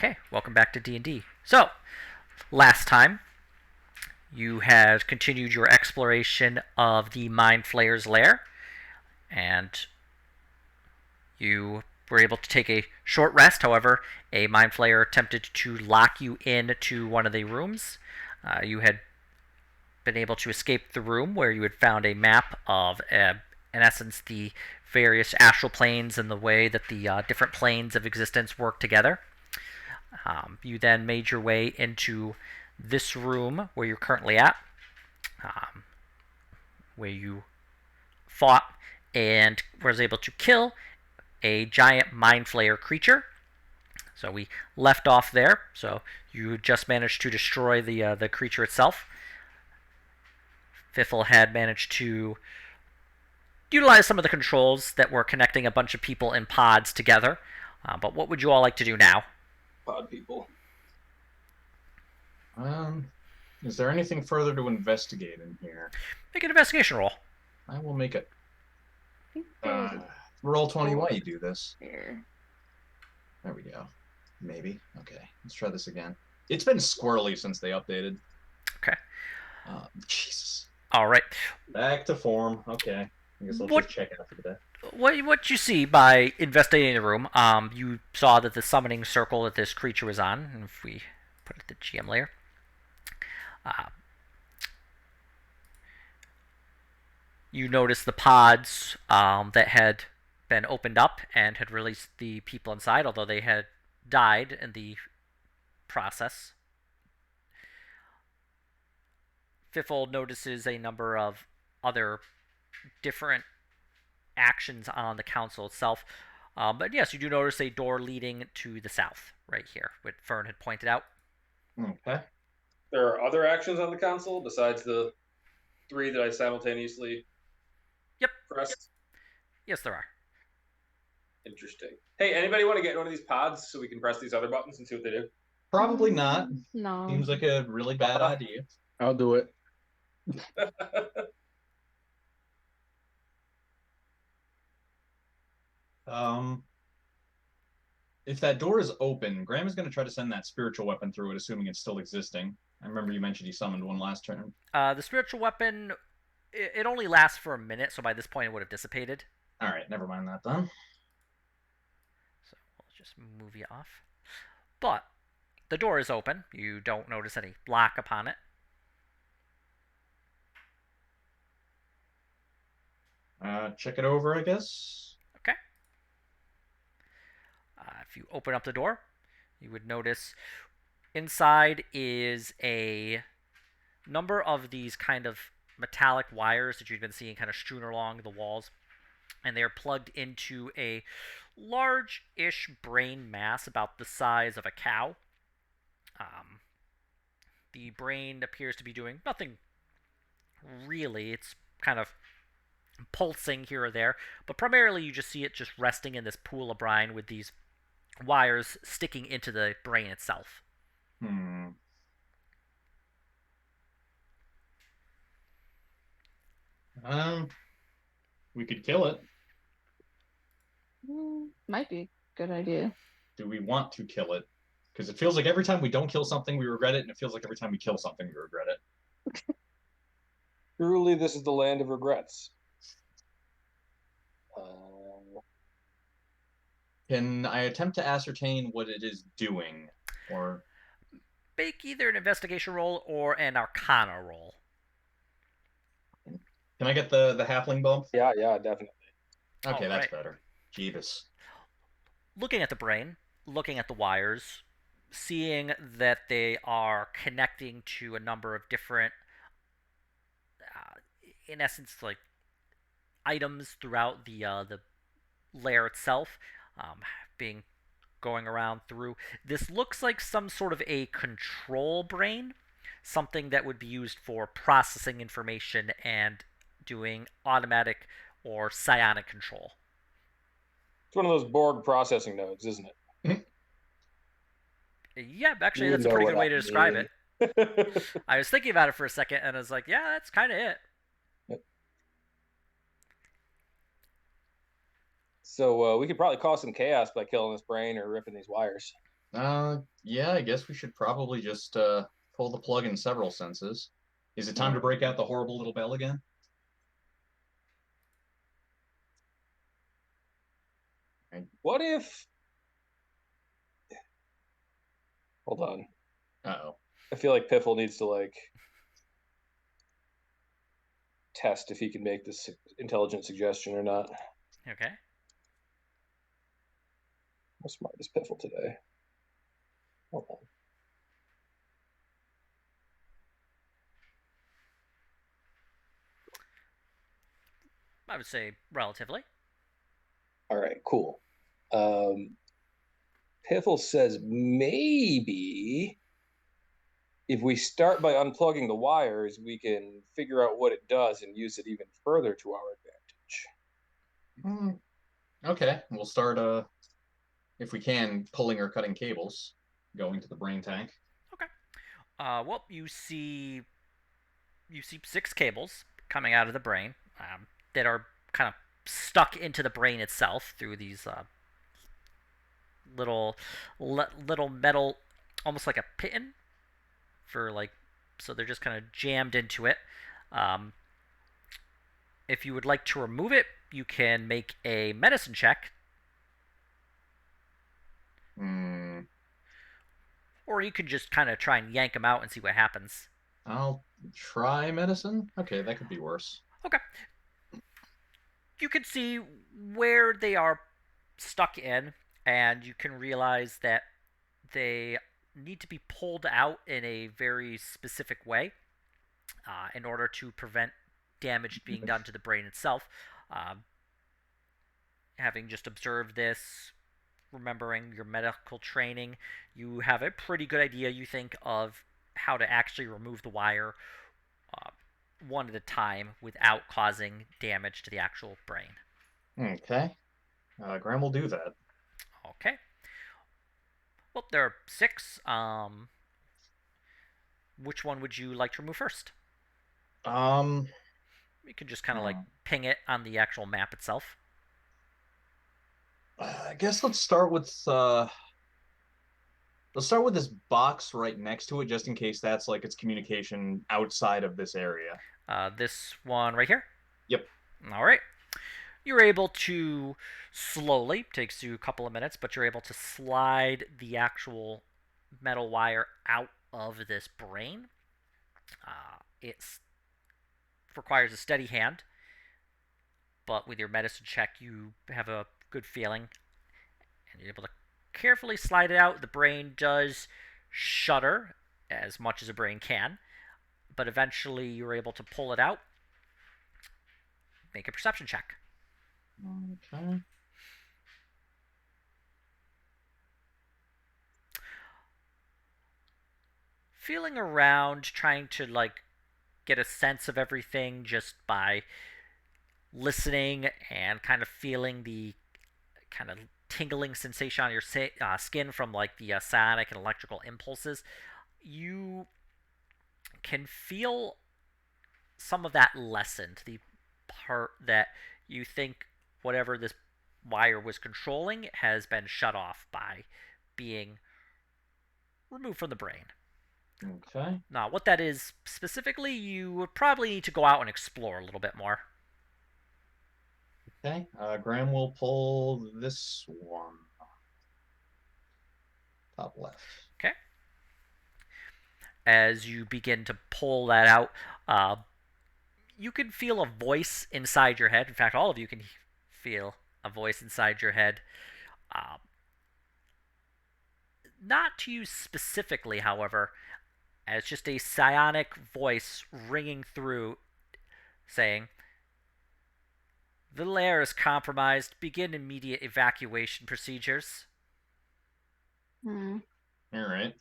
Okay, welcome back to D&D. So, last time you had continued your exploration of the Mind Flayer's lair, and you were able to take a short rest. However, a Mind Flayer attempted to lock you into one of the rooms. You had been able to escape the room where you had found a map of, in essence, the various astral planes and the way that the different planes of existence work together. You then made your way into this room where you're currently at, um, where you fought and was able to kill a giant mind flayer creature. So we left off there. So you just managed to destroy the creature itself. Fiffle had managed to utilize some of the controls that were connecting a bunch of people in pods together. But what would you all like to do now? Pod people. Is there anything further to investigate in here? Make an investigation roll. I will make it. think there was a Roll 20 door while you do this. there. There we go. Maybe. Okay, let's try this again. It's been squirrely since they updated. Okay. Jesus. All right. Back to form. Okay. I guess I'll What- just check after the day. What you see by investigating the room, you saw that the summoning circle that this creature was on, and if we put it at the GM layer, you notice the pods that had been opened up and had released the people inside, although they had died in the process. Fiffle notices a number of other different actions on the council itself. But yes, you do notice a door leading to the south, right here, what Fern had pointed out. Okay. There are other actions on the console besides the 3 that I simultaneously pressed. Yes, there are. Interesting. Hey, anybody want to get one of these pods so we can press these other buttons and see what they do? Probably not. No. Seems like a really bad idea. I'll do it. If that door is open, Graham is going to try to send that spiritual weapon through it, assuming it's still existing. I remember you mentioned he summoned one last turn. The spiritual weapon, it only lasts for a minute, so by this point it would have dissipated. All right, never mind that then. So we'll just move you off. But the door is open. You don't notice any lock upon it. Check it over, I guess. Okay. If you open up the door, you would notice inside is a number of these kind of metallic wires that you've been seeing kind of strewn along the walls, and they are plugged into a large-ish brain mass about the size of a cow. The brain appears to be doing nothing really. It's kind of pulsing here or there, but primarily you just see it just resting in this pool of brine with these wires sticking into the brain itself. We could kill it. Might be a good idea. Do we want to kill it? Because it feels like every time we don't kill something, we regret it, and it feels like every time we kill something, we regret it. Truly, this is the land of regrets. Can I attempt to ascertain what it is doing? Or Make either an investigation roll or an arcana roll. can I get the halfling bump? Yeah, definitely. Okay, All that's right. better. Jeebus. Looking at the brain, looking at the wires, seeing that they are connecting to a number of different, in essence, like items throughout the layer itself, being going around through. This looks like some sort of a control brain, something that would be used for processing information and doing automatic or psionic control. It's one of those Borg processing nodes, isn't it? Yeah, actually, You that's a know pretty what good way to I describe mean. it. I was thinking about it for a second, and I was like, yeah, that's kind of it. So we could probably cause some chaos by killing this brain or ripping these wires. Yeah, I guess we should probably just pull the plug in several senses. Is it time to break out the horrible little bell again? What if? Hold on. Uh-oh. I feel like Piffle needs to test if he can make this intelligent suggestion or not. Okay. How smart is Piffle today? Hold on. I would say relatively. All right, cool. Piffle says maybe if we start by unplugging the wires, we can figure out what it does and use it even further to our advantage. Okay, we'll start if we can, pulling or cutting cables going to the brain tank. Okay. Well, you see 6 cables coming out of the brain that are kind of stuck into the brain itself through these little metal, almost like a pitten for like, so they're just kind of jammed into it. Um, if you would like to remove it, you can make a medicine check, or you can just kind of try and yank them out and see what happens. I'll try medicine. Okay, that could be worse. Okay. You can see where they are stuck in, and you can realize that they need to be pulled out in a very specific way in order to prevent damage being done to the brain itself. Having just observed this, remembering your medical training, you have a pretty good idea, you think, of how to actually remove the wire one at a time without causing damage to the actual brain. Okay. Graham will do that. Okay. Well, there are 6. Which one would you like to remove first? You can just kind of like ping it on the actual map itself. I guess let's start with this box right next to it, just in case that's like its communication outside of this area. This one right here? Yep. All right. You're able to slowly, takes you a couple of minutes, but you're able to slide the actual metal wire out of this brain. It requires a steady hand, but with your medicine check, you have a good feeling, and you're able to carefully slide it out. The brain does shudder as much as a brain can, but eventually you're able to pull it out. Make a perception check. Okay. Feeling around, trying to like get a sense of everything just by listening and kind of feeling the kind of tingling sensation on your skin from like the sonic and electrical impulses. You can feel some of that lessened. The part that you think whatever this wire was controlling has been shut off by being removed from the brain. Okay. Now, what that is specifically, you would probably need to go out and explore a little bit more. Okay. Graham will pull this one. Top left. Okay. As you begin to pull that out, you can feel a voice inside your head. In fact, all of you can feel a voice inside your head. Not to you specifically, however, as just a psionic voice ringing through saying, "The lair is compromised. Begin immediate evacuation procedures." All right.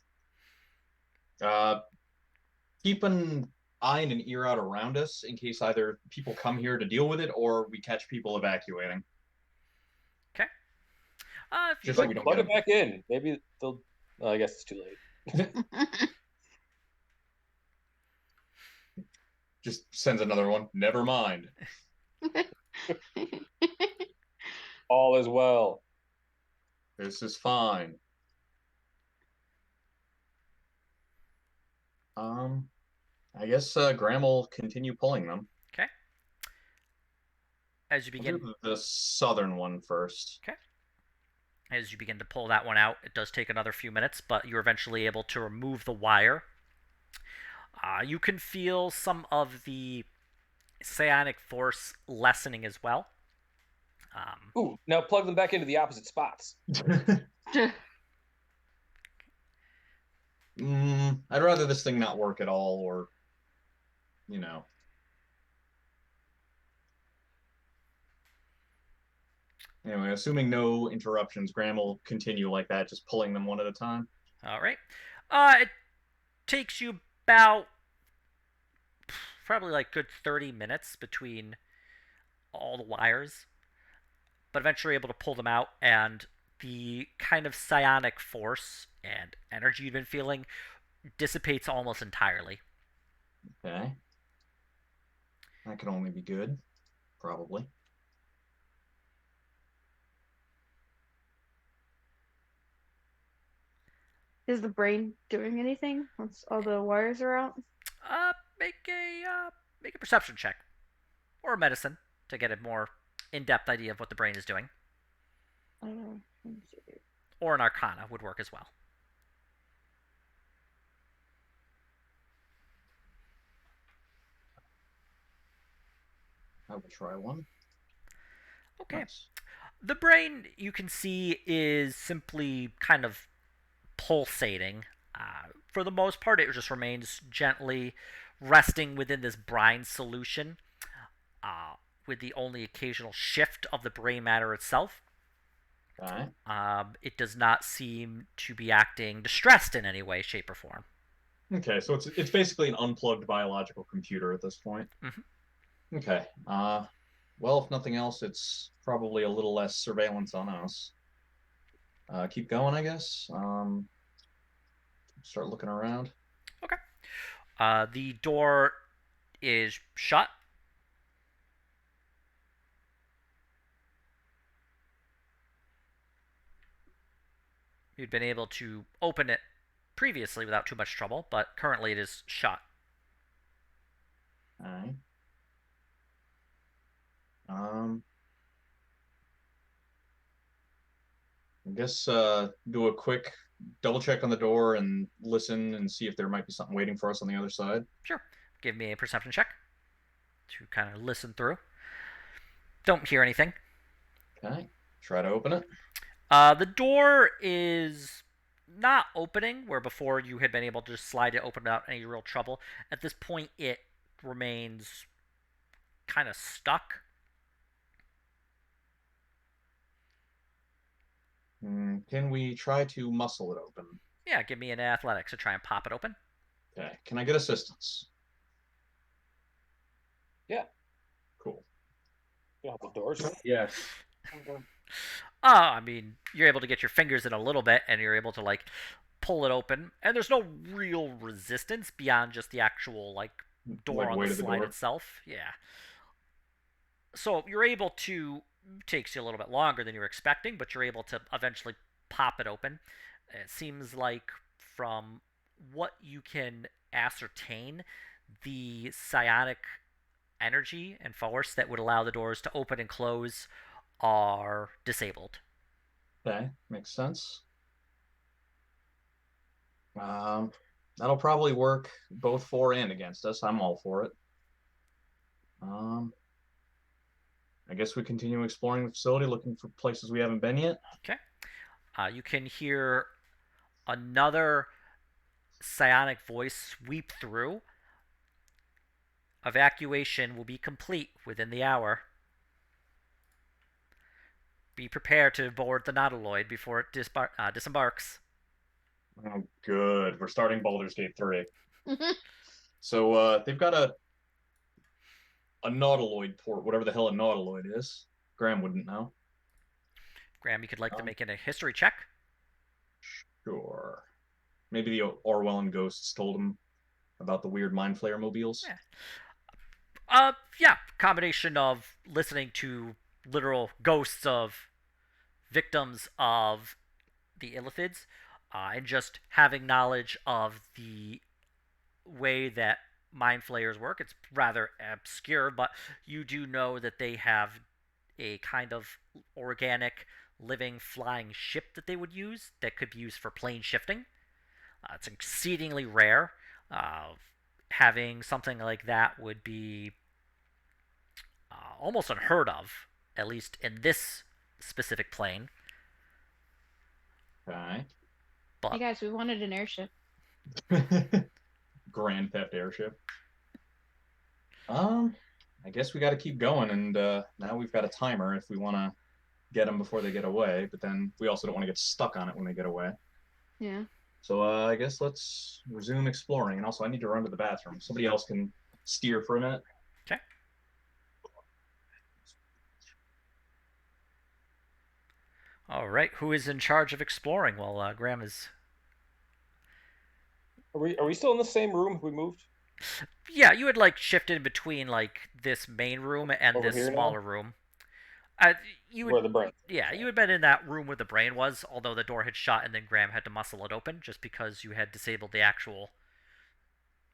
Keep an eye and an ear out around us in case either people come here to deal with it or we catch people evacuating. Okay. Just so we don't plug get it back in. Maybe they'll. I guess it's too late. Just sends another one. Never mind. All is well. This is fine. I guess Graham will continue pulling them. Okay. As you We'll begin, do the southern one first. okay. As you begin to pull that one out, it does take another few minutes, but you're eventually able to remove the wire. You can feel some of the psionic force lessening as well. Ooh, now plug them back into the opposite spots. I'd rather this thing not work at all, or, you know. Anyway, assuming no interruptions, Graham will continue like that, just pulling them one at a time. All right. It takes you about probably like good 30 minutes between all the wires, but eventually able to pull them out, and the kind of psionic force and energy you've been feeling dissipates almost entirely. Okay. That could only be good, probably. Is the brain doing anything once all the wires are out? Make a perception check or a medicine to get a more in-depth idea of what the brain is doing, Let me see. or an arcana would work as well. I will try one. Okay. Nice. The brain, you can see, is simply kind of pulsating. For the most part, it just remains gently resting within this brine solution, with the only occasional shift of the brain matter itself. Okay. It does not seem to be acting distressed in any way, shape, or form. Okay, so it's basically an unplugged biological computer at this point. Mm-hmm. Okay. Well, if nothing else, it's probably a little less surveillance on us. Keep going, I guess. Start looking around. Okay. The door is shut. You'd been able to open it previously without too much trouble, but currently it is shut. All right. I guess do a quick double check on the door and listen and see if there might be something waiting for us on the other side. Sure. Give me a perception check to kind of listen through. Don't hear anything. Okay. Try to open it. The door is not opening, where before you had been able to just slide it open without any real trouble. At this point, it remains kind of stuck. Can we try to muscle it open? Yeah, give me an athletics to try and pop it open. Okay. Can I get assistance? Yeah. Cool. Yeah, the doors. Yes. I mean, you're able to get your fingers in a little bit, and you're able to like pull it open, and there's no real resistance beyond just the actual like door Like on weight the of the slide door? itself. Yeah. So you're able to, takes you a little bit longer than you were expecting, but you're able to eventually pop it open. It seems like from what you can ascertain, the psionic energy and force that would allow the doors to open and close are disabled. Okay. Makes sense. That'll probably work both for and against us. I'm all for it. I guess we continue exploring the facility, looking for places we haven't been yet. Okay. You can hear another psionic voice sweep through. Evacuation will be complete within the hour. Be prepared to board the nautiloid before it disembarks. Oh, good. We're starting Baldur's Gate 3. So they've got a nautiloid port, whatever the hell a nautiloid is. Graham wouldn't know. Graham, you could like to make a history check. Sure. Maybe the Orwellan ghosts told him about the weird mind flayer mobiles. Yeah. Combination of listening to literal ghosts of victims of the illithids, and just having knowledge of the way that mind flayers work. It's rather obscure, but you do know that they have a kind of organic living flying ship that they would use that could be used for plane shifting. It's exceedingly rare. Uh, Having something like that would be almost unheard of, at least in this specific plane. Okay. Hey But guys, we wanted an airship. Grand Theft Airship. Um, I guess we got to keep going, and now we've got a timer if we want to get them before they get away. But then we also don't want to get stuck on it when they get away. Yeah. So I guess let's resume exploring. And also, I need to run to the bathroom. Somebody else can steer for a minute. okay. All right. Who is in charge of exploring? Well, Graham is. Are we still in the same room? Have we moved Yeah, you had like shifted between like this main room and over this here now? smaller room. Uh, you would, Where the brain? yeah, you had been in that room where the brain was, although the door had shut, and then Graham had to muscle it open just because you had disabled the actual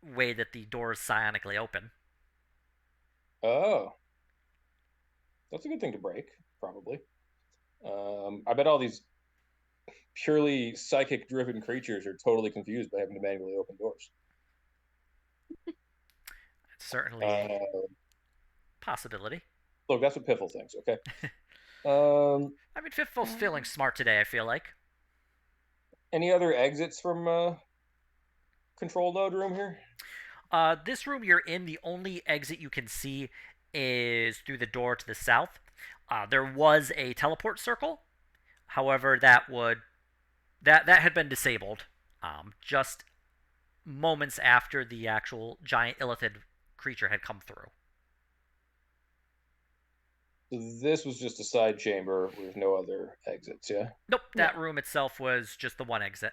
way that the door is psionically open. Oh, that's a good thing to break, probably. I bet all these purely psychic-driven creatures are totally confused by having to manually open doors. It's certainly a Uh, possibility. Look, that's what Piffle thinks. Okay. Um, I mean, Fifthful's Uh, feeling smart today. I feel like. any other exits from control node room here? This room you're in, the only exit you can see is through the door to the south. There was a teleport circle, however, that had been disabled just moments after the actual giant illithid creature had come through. So this was just a side chamber with no other exits. Yeah. Nope, that yeah. room itself was just the one exit.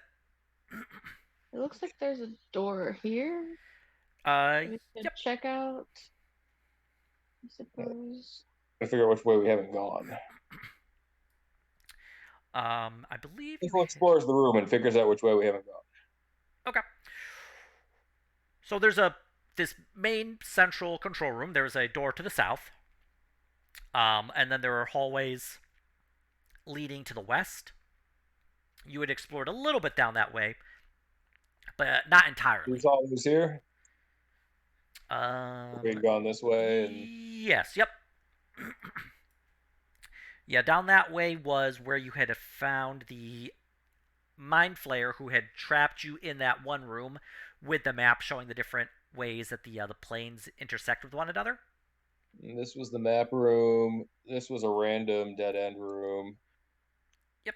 It looks like there's a door here that we could Yep. check out, I suppose. I figure out which way we haven't gone. I believe you Piffle explores the room and figures out which way we haven't gone. Okay. So there's this main central control room. There's a door to the south, and then there are hallways leading to the west. You had explored a little bit down that way, but not entirely. Who's always here? We had Um, gone this way, and yes, yep. Yeah, down that way was where you had found the mind flayer who had trapped you in that one room with the map showing the different ways that the planes intersect with one another. this was the map room. This was a random dead end room. Yep,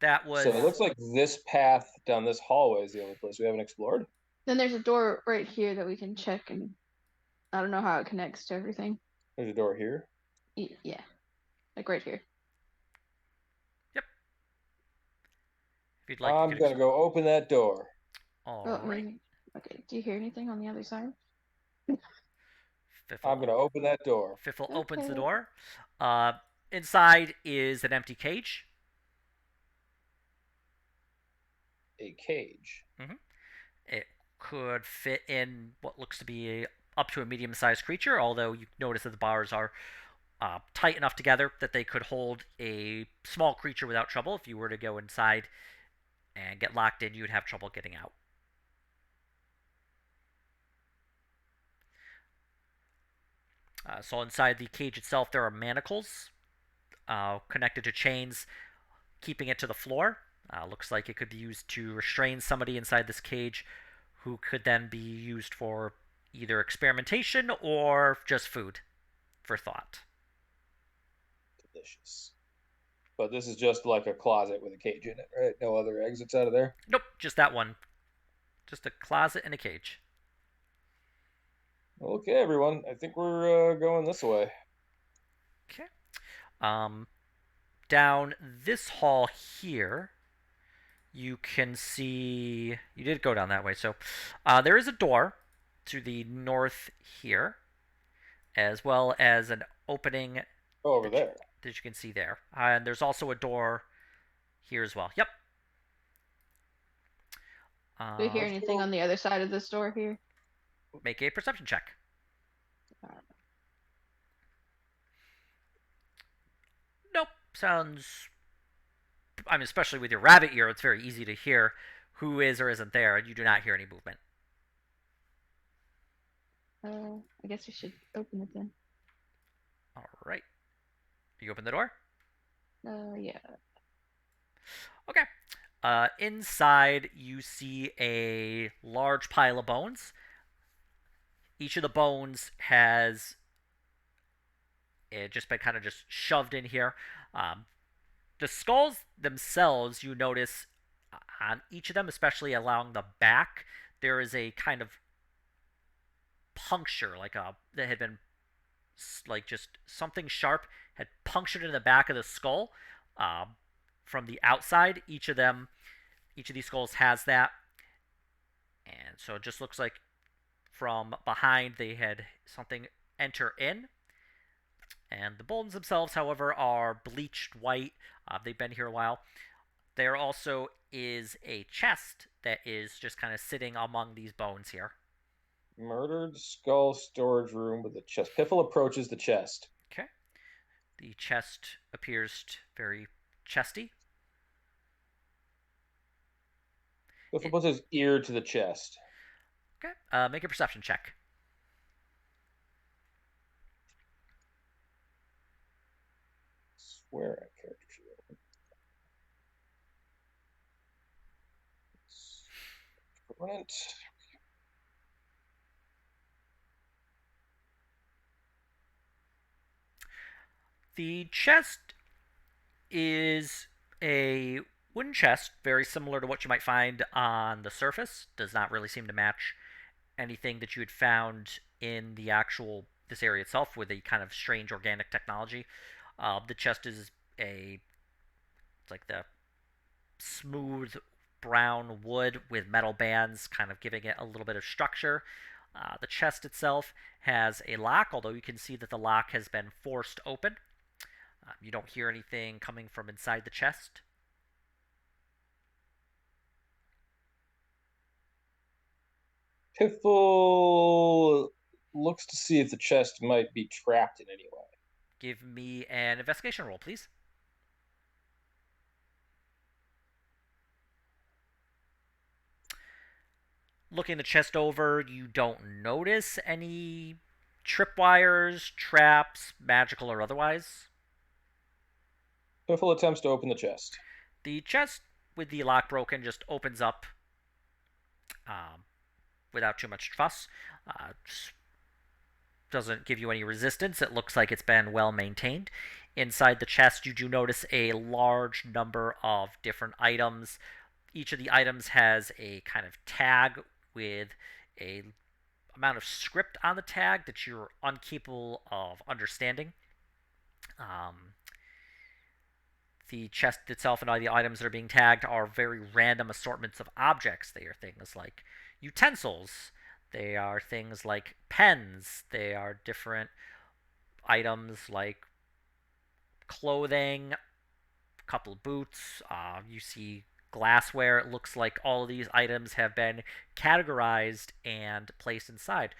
that So was. it looks like this path down this hallway is the only place we haven't explored. Then there's a door right here that we can check, and I don't know how it connects to everything. There's a door here. Yeah, like right here. Yep. If you'd like, I'm you gonna could. go open that door. All Oh, right. maybe. Okay, do you hear anything on the other side? I'm gonna open that door. Fiffle opens the Okay. door. Uh, Inside is an empty cage. A cage. It could fit in what looks to be up to a medium-sized creature, although you notice that the bars are tight enough together that they could hold a small creature without trouble. If you were to go inside and get locked in, you'd have trouble getting out. So inside the cage itself, there are manacles connected to chains, keeping it to the floor. Looks like it could be used to restrain somebody inside this cage, who could then be used for either experimentation or just food for thought. Delicious. But this is just like a closet with a cage in it, right? No other exits out of there. Nope, just that one. Just a closet and a cage. Okay, everyone. I think we're going this way. Okay. Down this hall here, you can see. You did go down that way, so there is a door to the north here, as well as an opening Oh, over there. that you can see there. And there's also a door here as well. Yep. Do we hear anything on the other side of this door here? Make a perception check. Nope. Sounds. I mean, especially with your rabbit ear, it's very easy to hear who is or isn't there, and you do not hear any movement. I guess we should open it then. All right. You open the door? Yeah. Okay. Inside, you see a large pile of bones. Each of the bones has just been kind of just shoved in here. The skulls themselves, you notice on each of them, especially along the back, there is a kind of puncture, that had been like just something sharp had punctured in the back of the skull from the outside. Each of these skulls has that, and so it just looks like from behind they had something enter in. And the bones themselves, however, are bleached white. They've been here a while. There also is a chest that is just kind of sitting among these bones here. Murdered skull storage room with a chest. Piffle approaches the chest. Okay. The chest appears very chesty. Piffle puts his ear to the chest. Okay. Make a perception check. Swear at character sheet. Permanent. The chest is a wooden chest, very similar to what you might find on the surface. Does not really seem to match anything that you had found in this area itself with a kind of strange organic technology. The chest is it's like the smooth brown wood with metal bands kind of giving it a little bit of structure. The chest itself has a lock, although you can see that the lock has been forced open. You don't hear anything coming from inside the chest. Piffle looks to see if the chest might be trapped in any way. Give me an investigation roll, please. Looking the chest over, you don't notice any tripwires, traps, magical or otherwise. Piffle attempts to open the chest. The chest with the lock broken just opens up without too much fuss. Doesn't give you any resistance. It looks like it's been well maintained. Inside the chest, you do notice a large number of different items. Each of the items has a kind of tag with a amount of script on the tag that you're incapable of understanding. The chest itself and all the items that are being tagged are very random assortments of objects. They are things like utensils. They are things like pens. They are different items like clothing, a couple of boots. You see glassware. It looks like all of these items have been categorized and placed inside.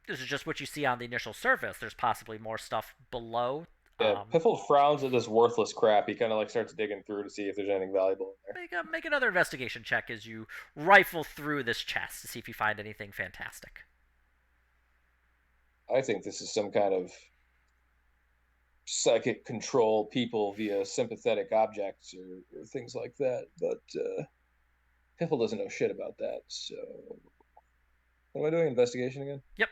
This is just what you see on the initial surface. There's possibly more stuff below. Yeah, Piffle frowns at this worthless crap. He kind of starts digging through to see if there's anything valuable in there. Make another investigation check as you rifle through this chest to see if you find anything fantastic. I think this is some kind of psychic control people via sympathetic objects or things like that. But Piffle doesn't know shit about that. So, what am I doing? Investigation again? Yep.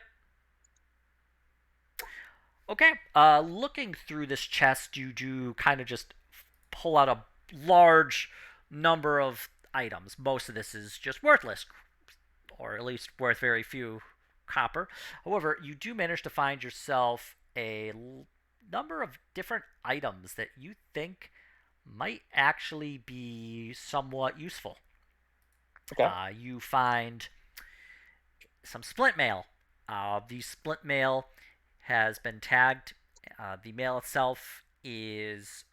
Okay. Looking through this chest, you do kind of just pull out a large number of items. Most of this is just worthless, or at least worth very few copper. However, you do manage to find yourself a number of different items that you think might actually be somewhat useful. Okay. You find some splint mail. The splint mail has been tagged. The mail itself is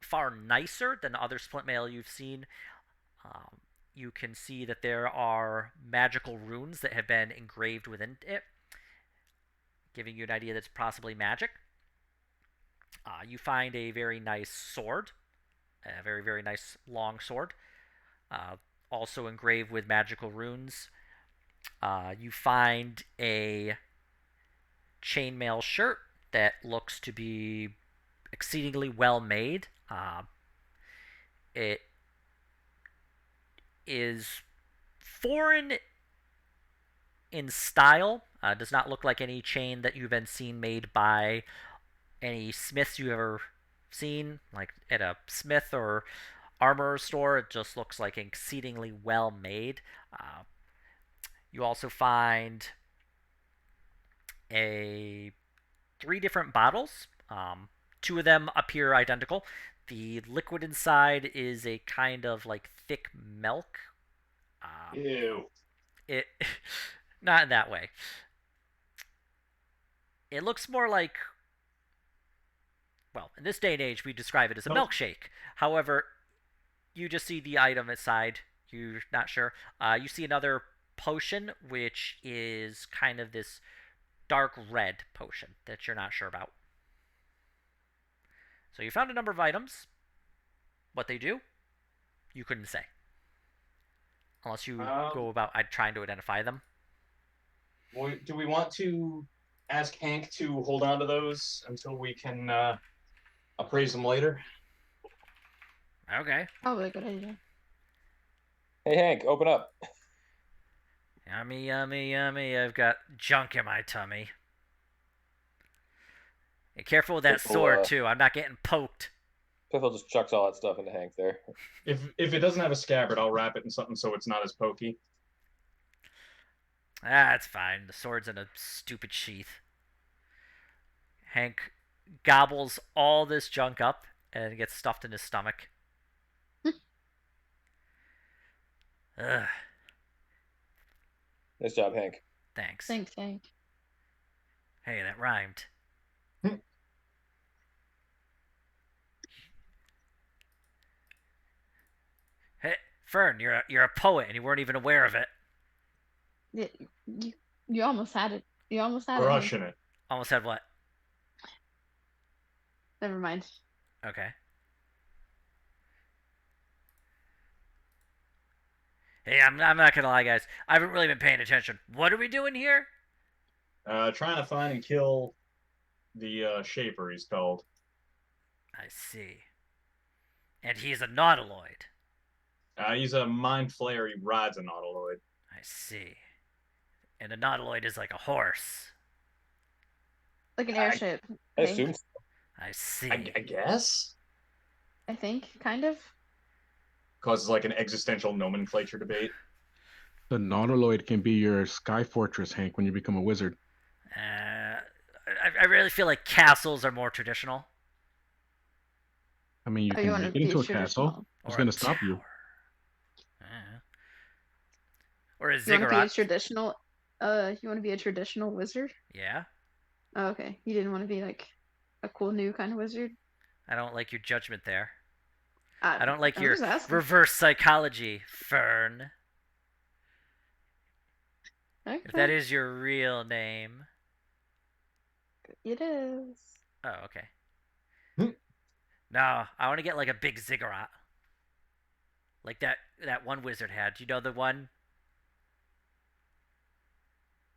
far nicer than other splint mail you've seen. you can see that there are magical runes that have been engraved within it, giving you an idea that it's possibly magic. You find a very nice sword, a very, very nice long sword, uh, also engraved with magical runes. You find a chainmail shirt that looks to be exceedingly well made. It is foreign in style. Does not look like any chain that you've been seen made by any smiths you've ever seen, like at a smith or armor store. It just looks like exceedingly well made. You also find a 3 different bottles. Two of them appear identical. The liquid inside is a kind of like thick milk. Ew. It not in that way. It looks more like, well, in this day and age, we describe it as a milkshake. However, you just see the item inside. You're not sure. You see another potion, which is kind of this dark red potion that you're not sure about. So you found a number of items. What they do, you couldn't say. Unless you go about trying to identify them. Do we want to ask Hank to hold on to those until we can appraise them later? Okay. Probably a good idea. Hey, Hank, open up. Yummy, yummy, yummy. I've got junk in my tummy. Be careful with that Piffle, sword, too. I'm not getting poked. Piffle just chucks all that stuff into Hank there. If it doesn't have a scabbard, I'll wrap it in something so it's not as pokey. That's fine. The sword's in a stupid sheath. Hank gobbles all this junk up and gets stuffed in his stomach. Ugh. Nice job, Hank. Thanks. Thanks, Hank. Hey, that rhymed. Hey, Fern, you're a poet and you weren't even aware of it. You almost had it. You almost had Crushing it. Almost had what? Never mind. Okay. Hey, I'm not gonna lie, guys. I haven't really been paying attention. What are we doing here? Trying to find and kill the Shaper, he's called. I see. And he's a nautiloid. He's a mind flayer. He rides a nautiloid. I see. And a nautiloid is like a horse. Like an airship. I assume so. I see. I guess? I think, kind of. Causes like an existential nomenclature debate. The nautiloid can be your sky fortress, Hank, when you become a wizard. I really feel like castles are more traditional. I mean, you can make it into a castle. Who's going to stop you? Or a You want to be a ziggurat. traditional? You want to be a traditional wizard? Yeah. Oh, okay. You didn't want to be like a cool new kind of wizard. I don't like your judgment there. I I don't like I'm your just asking. reverse psychology, Fern. Okay. If that is your real name. It is. Oh, okay. No, I want to get like a big ziggurat. Like that one wizard had. Do you know the one?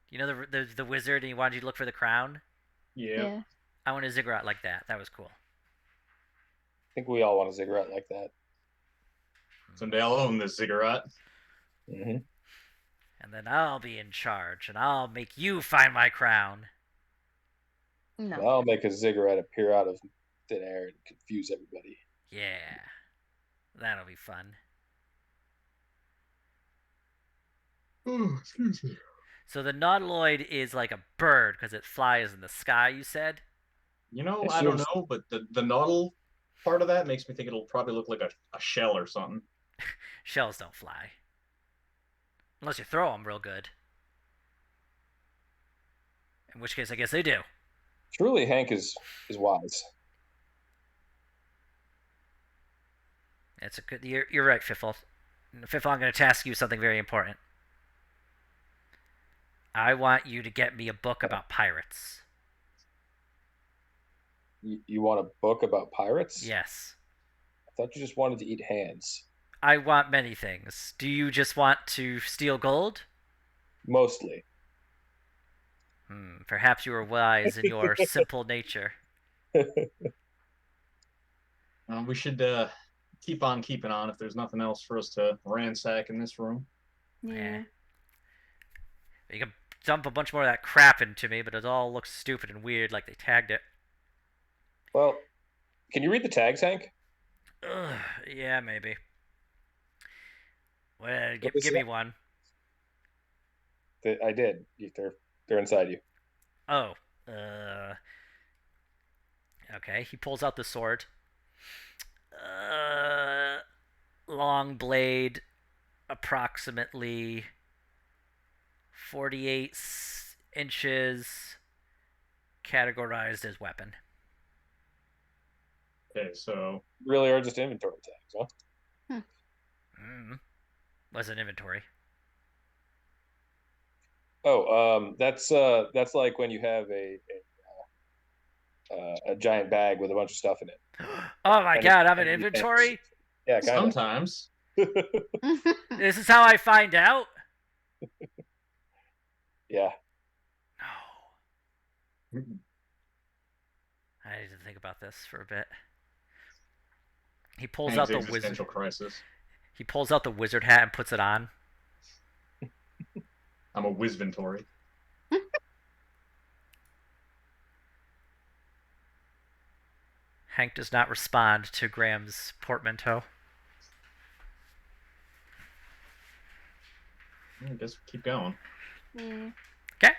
You know the wizard and he wanted you to look for the crown? Yeah. I want a ziggurat like that. That was cool. I think we all want a ziggurat like that. Someday I'll own this ziggurat. Mm-hmm. And then I'll be in charge and I'll make you find my crown. No. I'll make a ziggurat appear out of thin air and confuse everybody. Yeah. That'll be fun. Oh, excuse me. So the nautiloid is like a bird because it flies in the sky, you said? You know, It I don't seems- know, but the nautiloid part of that makes me think it'll probably look like a shell or something. Shells don't fly. Unless you throw them real good. In which case, I guess they do. Truly, Hank is wise. It's a good. You're right, Fiffle. Fifth, I'm going to task you something very important. I want you to get me a book about pirates. You want a book about pirates? Yes. I thought you just wanted to eat hands. I want many things. Do you just want to steal gold? Mostly. Perhaps you are wise in your simple nature. We should keep on keeping on if there's nothing else for us to ransack in this room. Yeah. You can dump a bunch more of that crap into me, but it all looks stupid and weird, like they tagged it. Well, can you read the tags, Hank? Yeah, maybe. Well, give me one. I did. They're inside you. Oh. Okay, he pulls out the sword. Long blade, approximately 48 inches, categorized as weapon. Okay, so really are just inventory tags, huh? What's an inventory? Oh, that's like when you have a giant bag with a bunch of stuff in it. Oh my god, I'm an inventory? Yeah, kind of. Sometimes. This is how I find out? Yeah. No. I need to think about this for a bit. He pulls out the existential crisis. He pulls out the wizard hat and puts it on. I'm a wizventory. Hank does not respond to Graham's portmanteau. I guess keep going. Yeah. Okay.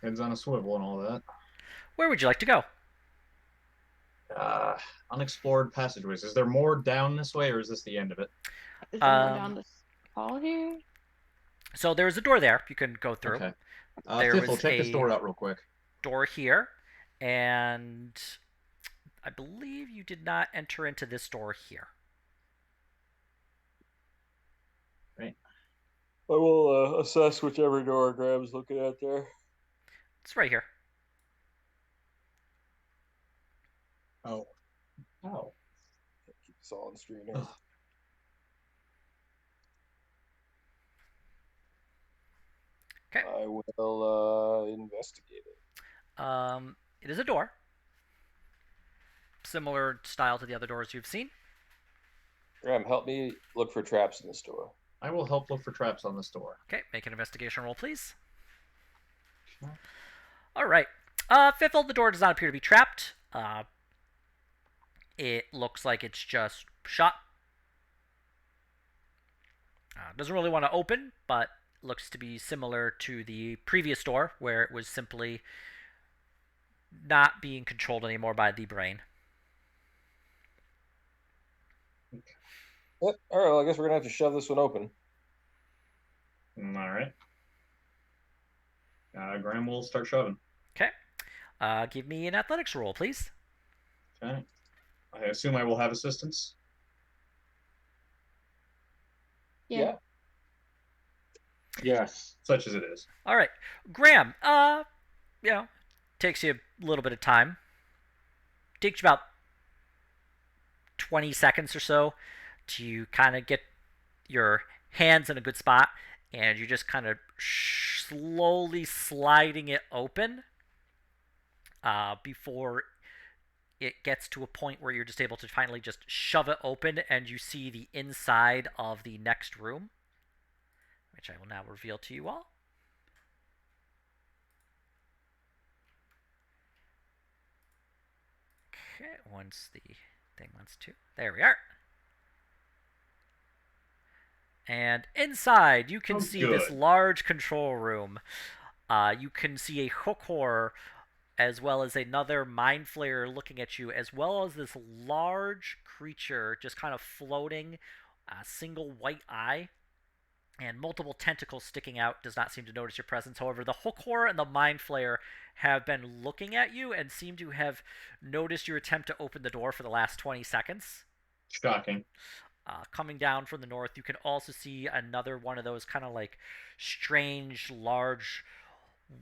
Heads on a swivel and all that. Where would you like to go? Unexplored passageways. Is there more down this way, or is this the end of it? Is there more down this hall here? So there's a door there you can go through. Okay. There check this door out real quick. Door here, and I believe you did not enter into this door here. Right. I will assess whichever door Graham's looking at there. It's right here. Oh. Keep this all on screen here. Okay. I will investigate it. It is a door. Similar style to the other doors you've seen. Graham, help me look for traps in this door. I will help look for traps on this door. Okay, make an investigation roll, please. Sure. All right. Fiffle, the door does not appear to be trapped. It looks like it's just shut. Doesn't really want to open, but looks to be similar to the previous door, where it was simply not being controlled anymore by the brain. All right, well, I guess we're going to have to shove this one open. All right. Graham will start shoving. Okay. Give me an athletics roll, please. Okay. I assume I will have assistance. Yeah. Yes. Such as it is. All right. Graham, takes you a little bit of time. Takes you about 20 seconds or so to kind of get your hands in a good spot, and you're just kind of slowly sliding it open before it gets to a point where you're just able to finally just shove it open, and you see the inside of the next room, which I will now reveal to you all. Okay, once the thing wants to. There we are. And inside, you can see this large control room. You can see a hook horror, as well as another mind flayer looking at you, as well as this large creature just kind of floating, a single white eye, and multiple tentacles sticking out does not seem to notice your presence. However, the hook horror and the mind flayer have been looking at you and seem to have noticed your attempt to open the door for the last 20 seconds. Shocking. Coming down from the north, you can also see another one of those kind of like strange, large,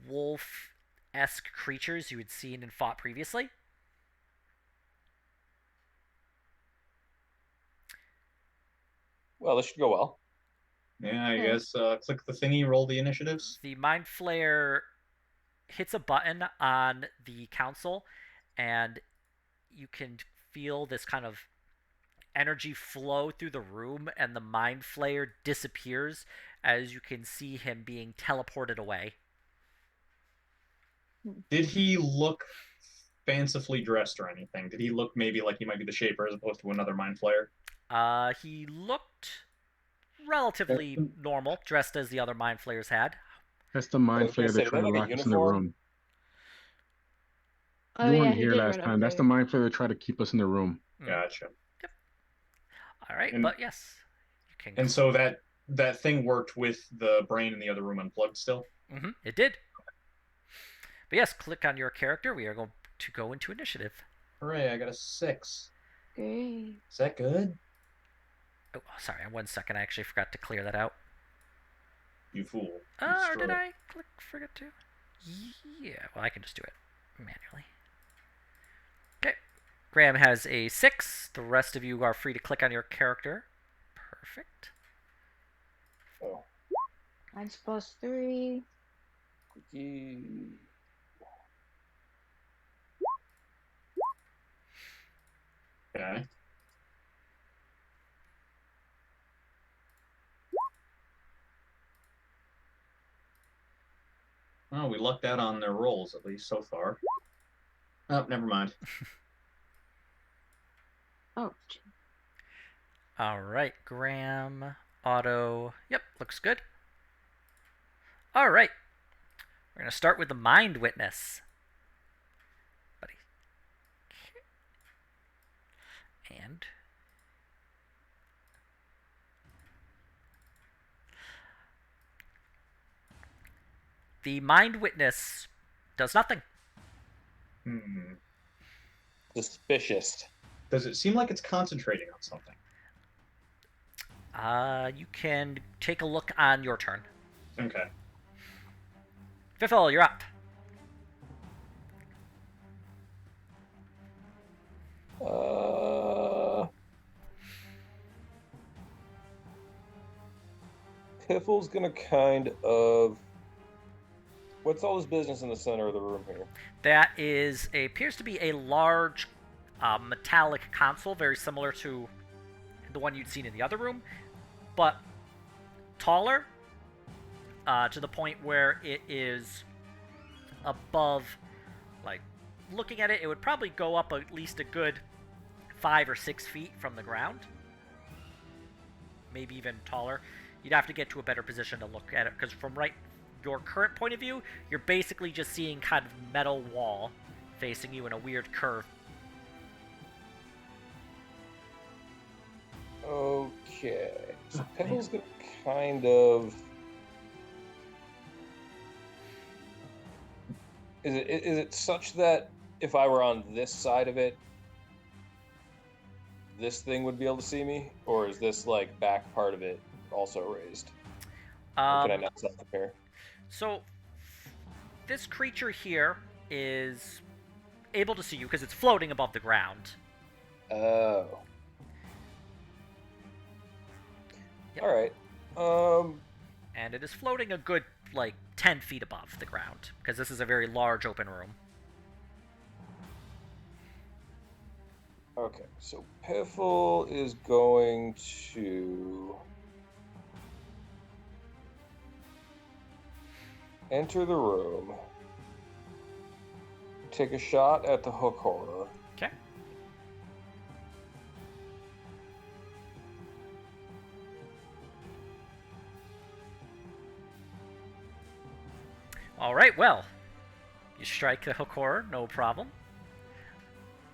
wolf-esque creatures you had seen and fought previously. Well, this should go well. Yeah, I Okay. guess click the thingy, roll the initiatives. The mind flayer hits a button on the console, and you can feel this kind of energy flow through the room, and the mind flayer disappears as you can see him being teleported away. Did he look fancifully dressed or anything? Did he look maybe like he might be the Shaper as opposed to another Mind Flayer? He looked relatively normal, dressed as the other mind flayers had. That's the mind was gonna flayer say, that did tried they to have a lock us in the uniform? room. Oh You yeah, weren't he here did last run time. over That's the there. mind flayer that tried to keep us in the room. Gotcha. All right, And- but yes, you can. And so that thing worked with the brain in the other room unplugged still? It did. But yes, click on your character. We are going to go into initiative. Hooray, I got a 6. Great. Is that good? Oh, sorry. 1 second. I actually forgot to clear that out. You fool. You Or did stroke. I forget to? Yeah. Well, I can just do it manually. Okay. Graham has a 6. The rest of you are free to click on your character. Perfect. Oh. Mine's +3. Quickie. Okay. Well, we lucked out on their rolls, at least so far. Oh, never mind. Oh, All right. Graham, auto. Yep, looks good. All right. We're going to start with the Mind Witness. Buddy. And the Mind Witness does nothing. Suspicious. Does it seem like it's concentrating on something? You can take a look on your turn. Okay. Fiffle, you're up. Piffle's gonna kind of. What's all this business in the center of the room here? That appears to be a large metallic console, very similar to the one you'd seen in the other room, but taller, to the point where it is above, like, looking at it, it would probably go up at least a good 5 or 6 feet from the ground. Maybe even taller. You'd have to get to a better position to look at it, because from your current point of view, you're basically just seeing kind of metal wall facing you in a weird curve. Okay. So Piffle's gonna kind of. Is it such that if I were on this side of it, this thing would be able to see me, or is this like back part of it also raised? Or can I not self-prepare? So, this creature here is able to see you because it's floating above the ground. Oh. Yep. All right. And it is floating a good, 10 feet above the ground, because this is a very large open room. Okay, so Piffle is going to enter the room, take a shot at the hook horror. Okay. Alright, well. You strike the hook horror, no problem.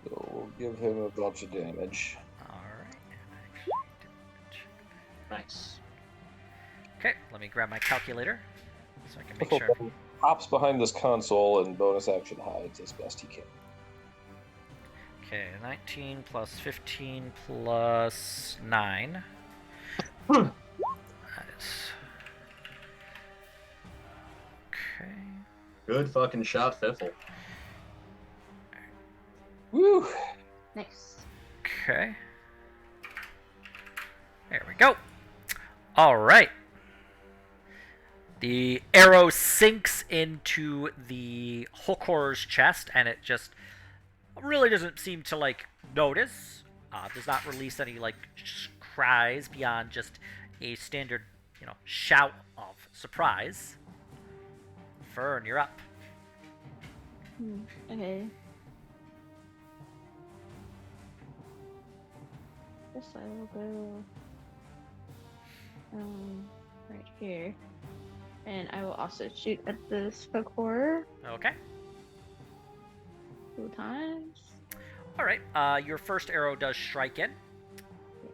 So we'll give him a bunch of damage. Alright. Nice. Okay, let me grab my calculator so I can make Piffle sure. then hops behind this console and bonus action hides as best he can. Okay, 19 plus 15 plus 9. Hmm. That is... Okay. Good fucking shot, Fiffle. Woo! Nice. Okay. There we go. All right. The arrow sinks into the hook horror's chest, and it just really doesn't seem to like notice. Does not release any like cries beyond just a standard, shout of surprise. Fern, you're up. Okay. Guess I will go right here. And I will also shoot at this folk horror Okay. 2 times. All right. Your first arrow does strike in,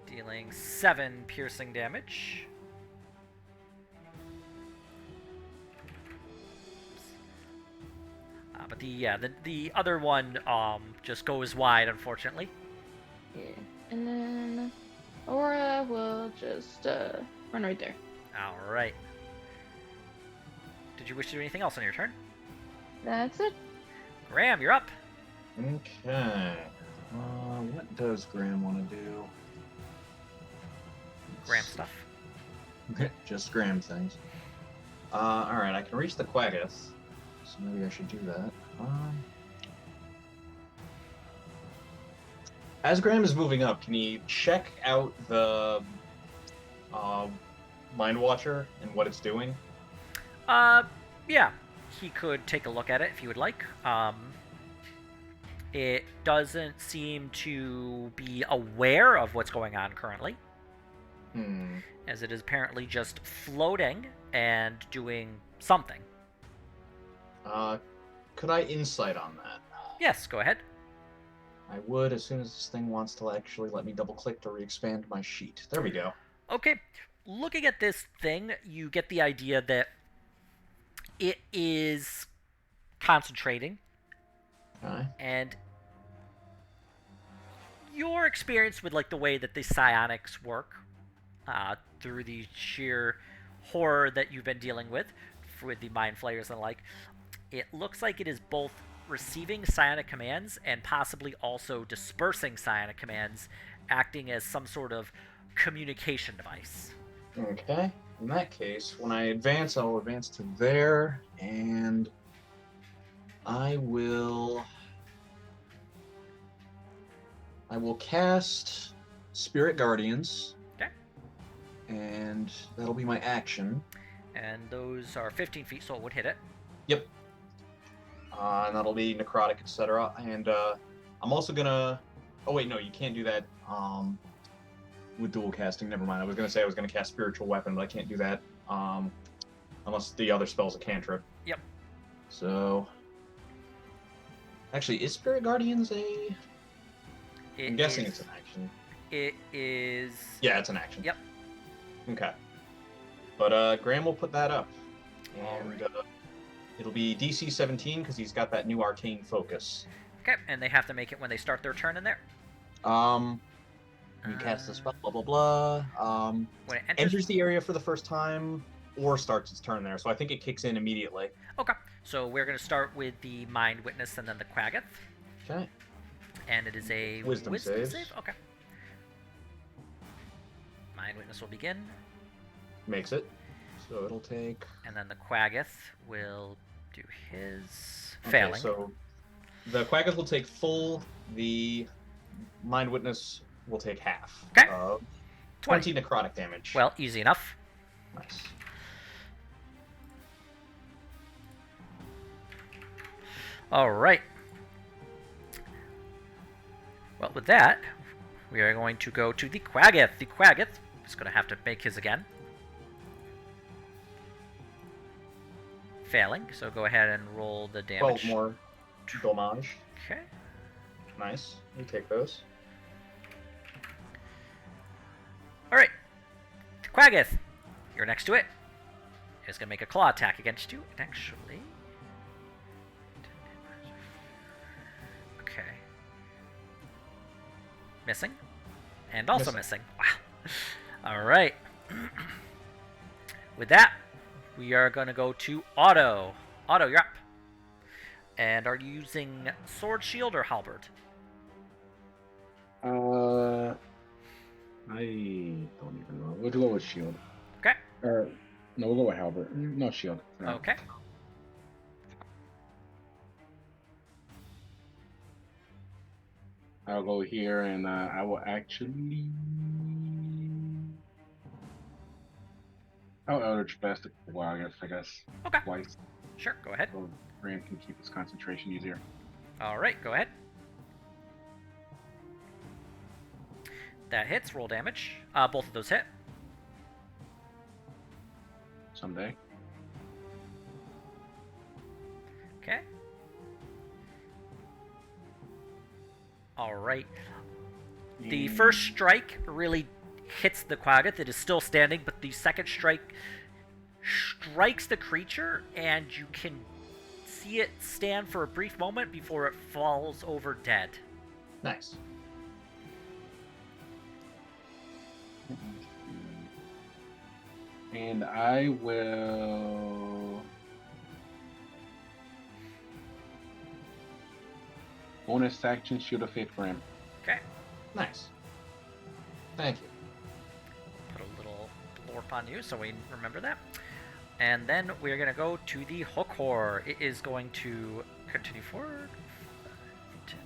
dealing 7 piercing damage. But the other one just goes wide, unfortunately. Yeah. And then Aura will just run right there. All right. Did you wish to do anything else on your turn? That's it. Graham, you're up. Okay. What does Graham want to do? Graham stuff. Just Graham things. Alright, I can reach the Quaggoth, so maybe I should do that. As Graham is moving up, can he check out the Mind Watcher and what it's doing? Yeah. He could take a look at it if you would like. It doesn't seem to be aware of what's going on currently, as it is apparently just floating and doing something. Could I insight on that? Yes, go ahead. I would, as soon as this thing wants to actually let me double-click to re-expand my sheet. There we go. Okay. Looking at this thing, you get the idea that it is concentrating. Okay. And your experience with like the way that the psionics work, through the sheer horror that you've been dealing with the mind flayers and the like, it looks like it is both receiving psionic commands and possibly also dispersing psionic commands, acting as some sort of communication device. Okay. In that case, when I advance, I'll advance to there, and I will cast Spirit Guardians. Okay. And that'll be my action. And those are 15 feet, so it would hit it. Yep. And that'll be necrotic, etc. And I'm also gonna. Oh wait, no, you can't do that. With dual casting, never mind. I was gonna say I was gonna cast Spiritual Weapon, but I can't do that. Unless the other spell's a cantrip. Yep. So. Actually, is Spirit Guardians a? I'm guessing it's an action. It is. Yeah, it's an action. Yep. Okay. But Graham will put that up, and Alright. it'll be DC 17 because he's got that new arcane focus. Okay, and they have to make it when they start their turn in there. You cast the spell, blah blah blah. When it Enters the area for the first time, or starts its turn there. So I think it kicks in immediately. Okay, so we're going to start with the Mind Witness and then the Quaggoth. Okay. And it is a Wisdom saves. save? Okay. Mind Witness will begin, Makes it. So it'll take. and then the Quaggoth will do his Okay, failing. so the Quaggoth will take full. The Mind Witness will take half. Okay. 20 necrotic damage. Well, easy enough. Nice. All right. Well, with that, we are going to go to the Quaggoth. The Quaggoth is going to have to make his again. Failing, so go ahead and roll the 12 damage. more damage. Okay. Nice. You take those. All right. Quaggoth, you're next to it. It's going to make a claw attack against you. And actually... Okay. Missing. And also missing. Wow. Alright. With that, we are going to go to Otto. Otto, you're up. And are you using sword, shield, or halberd? I don't even know. We'll go with shield. Okay. No, we'll go with halberd. No, shield. No. Okay. I'll go here, and I will actually... I'll Eldritch Blast it for a while, I guess. Okay. Twice. Sure, go ahead. So Graham can keep his concentration easier. Alright, go ahead. That hits. Roll damage. Both of those hit. Someday. Okay. Alright. The first strike really hits the Quaggoth. It is still standing, but the second strike strikes the creature, and you can see it stand for a brief moment before it falls over dead. Nice. And I will... Bonus action, Shield of Faith for him. Okay. Nice. Thank you. Put a little blorp on you so we remember that. And then we're going to go to the Hookor. It is going to continue forward. 10.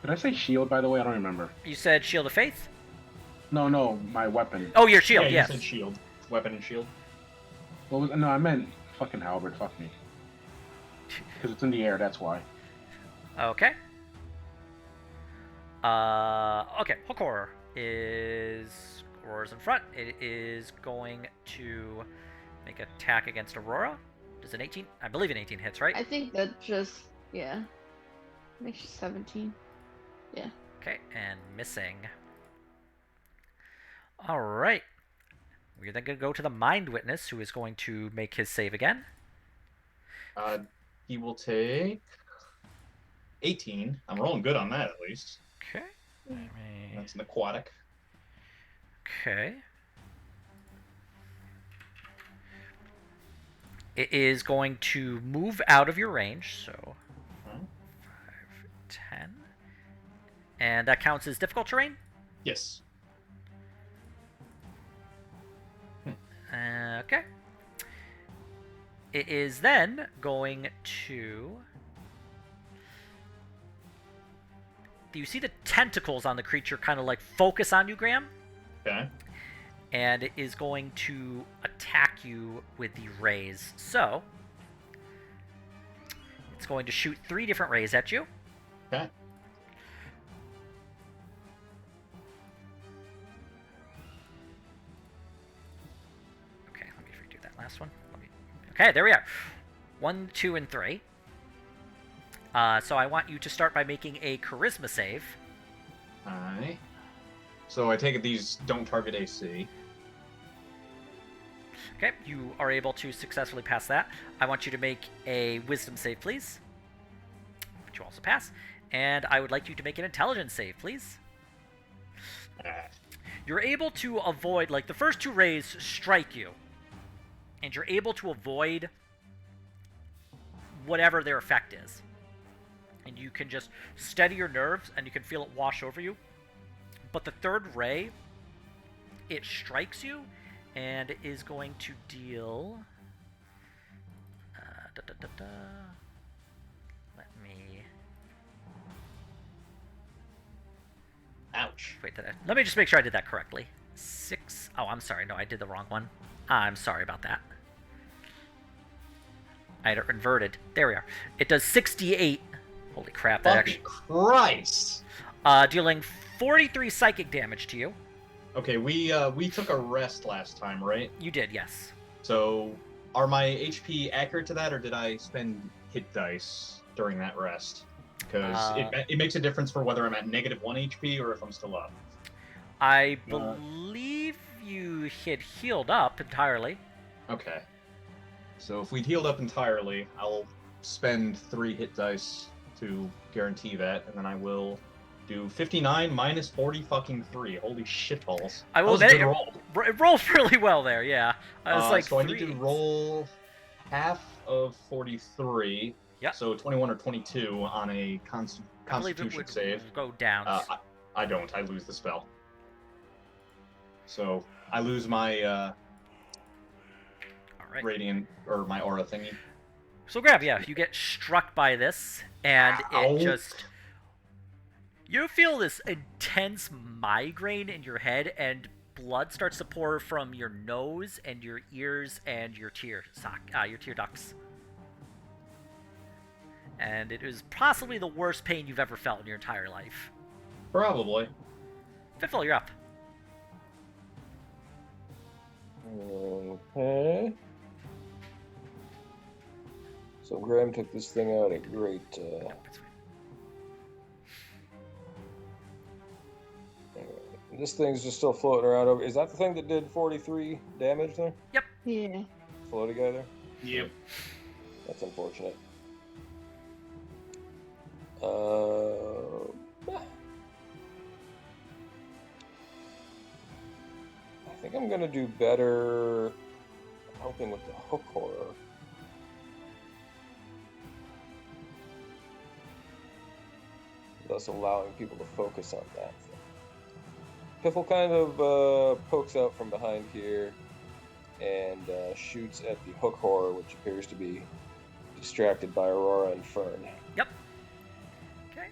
Did I say shield, by the way? I don't remember. You said Shield of Faith? No, my weapon. Oh, your shield, Yeah, yes. you said shield. Weapon and shield. What was? No, I meant fucking halberd. Fuck me. Because it's in the air, that's why. Okay. Okay, Hookor is... Aurora's in front. It is going to make an attack against Aurora. Does an 18? I believe an 18 hits, right? I think that just, yeah. Makes you 17. Yeah. Okay, and missing. Alright. We're then going to go to the Mind Witness, who is going to make his save again. He will take 18. I'm rolling good on that, at least. Okay. That's an aquatic. Okay. It is going to move out of your range, so 5, 10. And that counts as difficult terrain? Yes. Okay. It is then going to... Do you see the tentacles on the creature kind of like focus on you, Graham? Okay. And it is going to attack you with the rays. So, it's going to shoot 3 different rays at you. Okay. Okay, let me redo that last one. Okay, there we are. 1, 2, and 3. So I want you to start by making a charisma save. Alright. So I take it these don't target AC. Okay, you are able to successfully pass that. I want you to make a wisdom save, please. Which you also pass. And I would like you to make an intelligence save, please. You're able to avoid, like, the first 2 rays strike you. And you're able to avoid whatever their effect is. And you can just steady your nerves, and you can feel it wash over you. But the 3rd ray, it strikes you, and it is going to deal... Let me... Ouch. Wait, let me just make sure I did that correctly. 6... Oh, I'm sorry. No, I did the wrong one. I'm sorry about that. I had it inverted. There we are. It does 68. Holy crap, that Fucking actually... Christ! Dealing 43 psychic damage to you. Okay, we took a rest last time, right? You did, yes. So, are my HP accurate to that, or did I spend hit dice during that rest? Because it makes a difference for whether I'm at -1 HP or if I'm still up. I believe you had healed up entirely. Okay. So if we'd healed up entirely, I'll spend 3 hit dice to guarantee that, and then I will do 59 minus 40 fucking 3. Holy shitballs. I will that was a admit, good roll. It rolled really well there, yeah. I was like so I need 3 to eights. roll half of 43. Yeah. So 21 or 22 on a I believe it Constitution would save. go down. I don't. I lose the spell. So I lose my Alright. radiant, or my aura thingy. So Graham, yeah, you get struck by this, and Ow. it just... You feel this intense migraine in your head, and blood starts to pour from your nose and your ears and your tear ducts. And it is possibly the worst pain you've ever felt in your entire life. Probably. Fifthel, you're up. Okay. So Graham took this thing out at great. This thing's just still floating around over. Is that the thing that did 43 damage there? Yep. Yeah. Floaty guy there? Yep. That's unfortunate. I think I'm gonna do better helping with the hook horror. Thus allowing people to focus on that. Piffle kind of pokes out from behind here and shoots at the hook horror, which appears to be distracted by Aurora and Fern. Yep. Okay.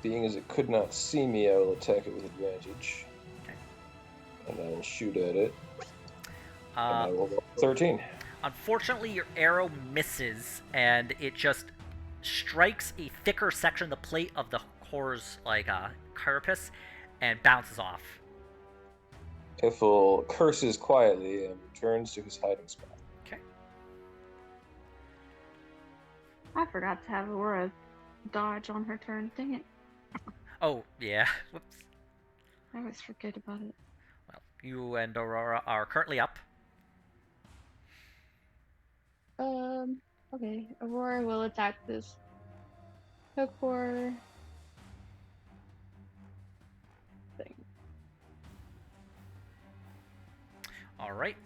Being as it could not see me, I will attack it with advantage. Okay. And I will shoot at it. And I will roll 13. Unfortunately, your arrow misses, and it just strikes a thicker section of the plate of the horror's carapace and bounces off. Piffle curses quietly and returns to his hiding spot. Okay. I forgot to have Aurora dodge on her turn. Dang it. Oh, yeah. Whoops. I always forget about it. Well, you and Aurora are currently up. Okay. Aurora will attack this hook horror thing. Alright.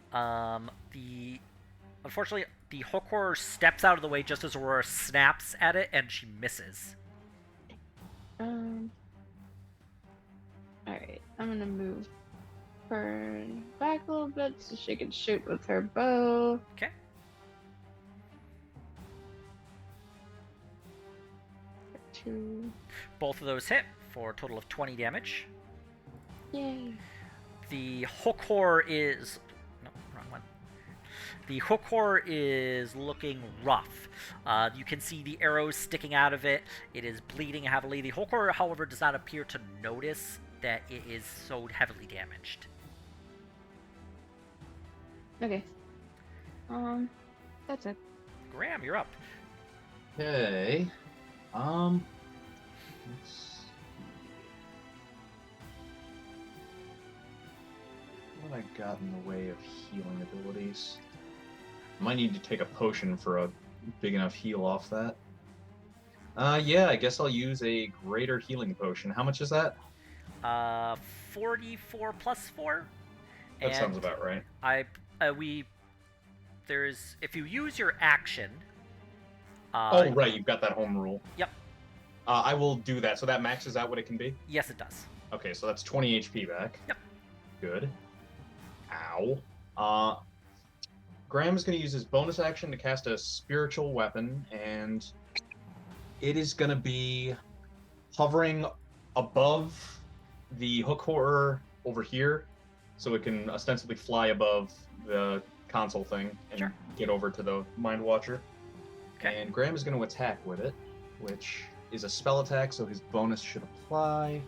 Unfortunately, the hook horror steps out of the way just as Aurora snaps at it, and she misses. Alright, I'm gonna move her back a little bit so she can shoot with her bow. Okay. Two. Both of those hit for a total of 20 damage. Yay. The hook horror is... No, wrong one. The hook horror is looking rough. You can see the arrows sticking out of it. It is bleeding heavily. The hook horror, however, does not appear to notice that it is so heavily damaged. Okay. That's it. Graham, you're up. Okay. Let's see. What I got in the way of healing abilities? Might need to take a potion for a big enough heal off that. Yeah, I guess I'll use a greater healing potion. How much is that? 44 plus 4. That sounds about right. If you use your action. Oh, right, you've got that home rule. Yep. I will do that. So that maxes out what it can be? Yes, it does. Okay, so that's 20 HP back. Yep. Good. Ow. Graham is going to use his bonus action to cast a spiritual weapon, and it is going to be hovering above the hook horror over here, so it can ostensibly fly above the console thing and get over to the Mind Watcher. Okay. And Graham is going to attack with it, which is a spell attack, so his bonus should apply.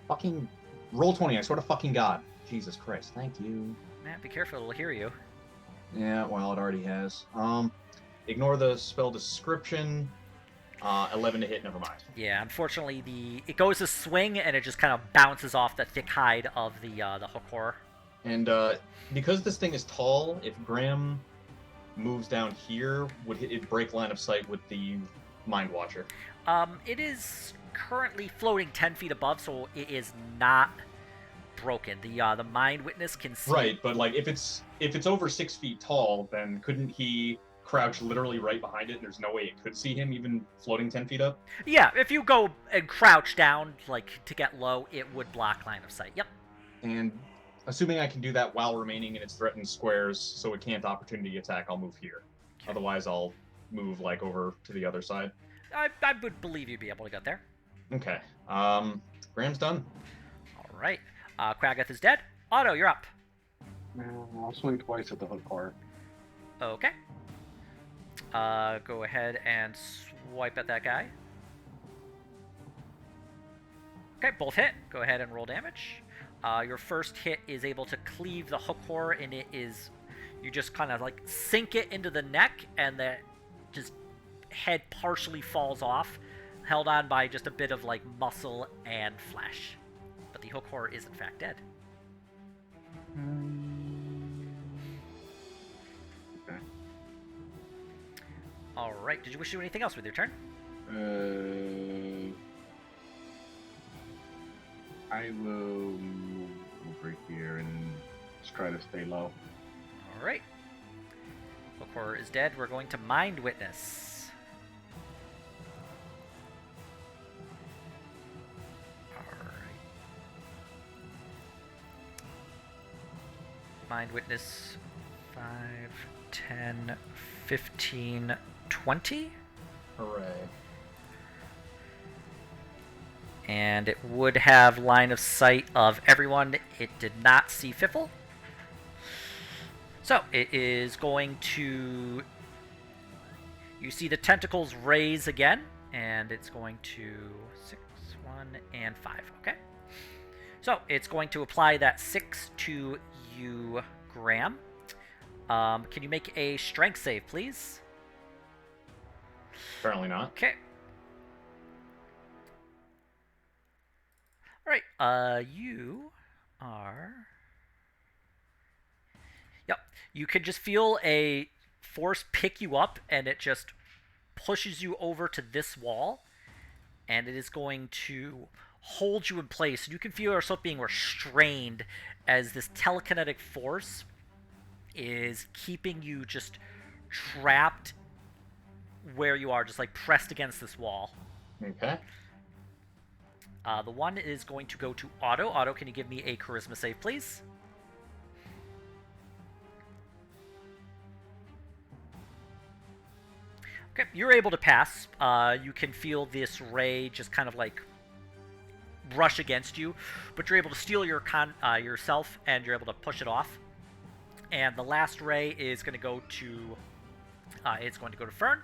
Fucking roll 20, I swear to fucking God. Jesus Christ, thank you. Matt, be careful, it'll hear you. Yeah, well, it already has. Ignore the spell description. 11 to hit, never mind. Yeah, unfortunately, it goes to swing, and it just kind of bounces off the thick hide of the hook horror. And because this thing is tall, if Graham moves down here, would it break line of sight with the Mind Watcher? It is currently floating 10 feet above, so it is not broken. The Mind Witness can see... Right, but like if it's over 6 feet tall, then couldn't he crouch literally right behind it, and there's no way it could see him even floating 10 feet up? Yeah, if you go and crouch down, like, to get low, it would block line of sight. Yep. And assuming I can do that while remaining in its threatened squares, so it can't opportunity attack, I'll move here. Okay. Otherwise, I'll move, like, over to the other side. I would believe you'd be able to get there. Okay. Graham's done. All right. Quaggoth is dead. Otto, you're up. I'll swing twice at the hook horror. Okay. Go ahead and swipe at that guy. Okay, both hit. Go ahead and roll damage. Your first hit is able to cleave the hook horror, and it is... You just kind of, like, sink it into the neck, and the just head partially falls off, held on by just a bit of, like, muscle and flesh. But the hook horror is, in fact, dead. Okay. Alright, did you wish to do anything else with your turn? I will move over here and just try to stay low. Alright. Hook horror is dead. We're going to Mind Witness. Alright. Mind Witness 5, 10, 15, 20. Hooray. And it would have line of sight of everyone. It did not see Fiffle. So, it is going to... You see the tentacles raise again, and it's going to... 6, 1, and 5, okay? So, it's going to apply that 6 to you, Graham. Can you make a strength save, please? Apparently not. Okay. Alright, you are... Yep, you can just feel a force pick you up, and it just pushes you over to this wall, and it is going to hold you in place. You can feel yourself being restrained as this telekinetic force is keeping you just trapped where you are, just like pressed against this wall. Okay. The one is going to go to Otto. Otto, can you give me a charisma save, please? Okay, you're able to pass. You can feel this ray just kind of like brush against you, but you're able to steal yourself, and you're able to push it off. And the last ray is going to go to Fern.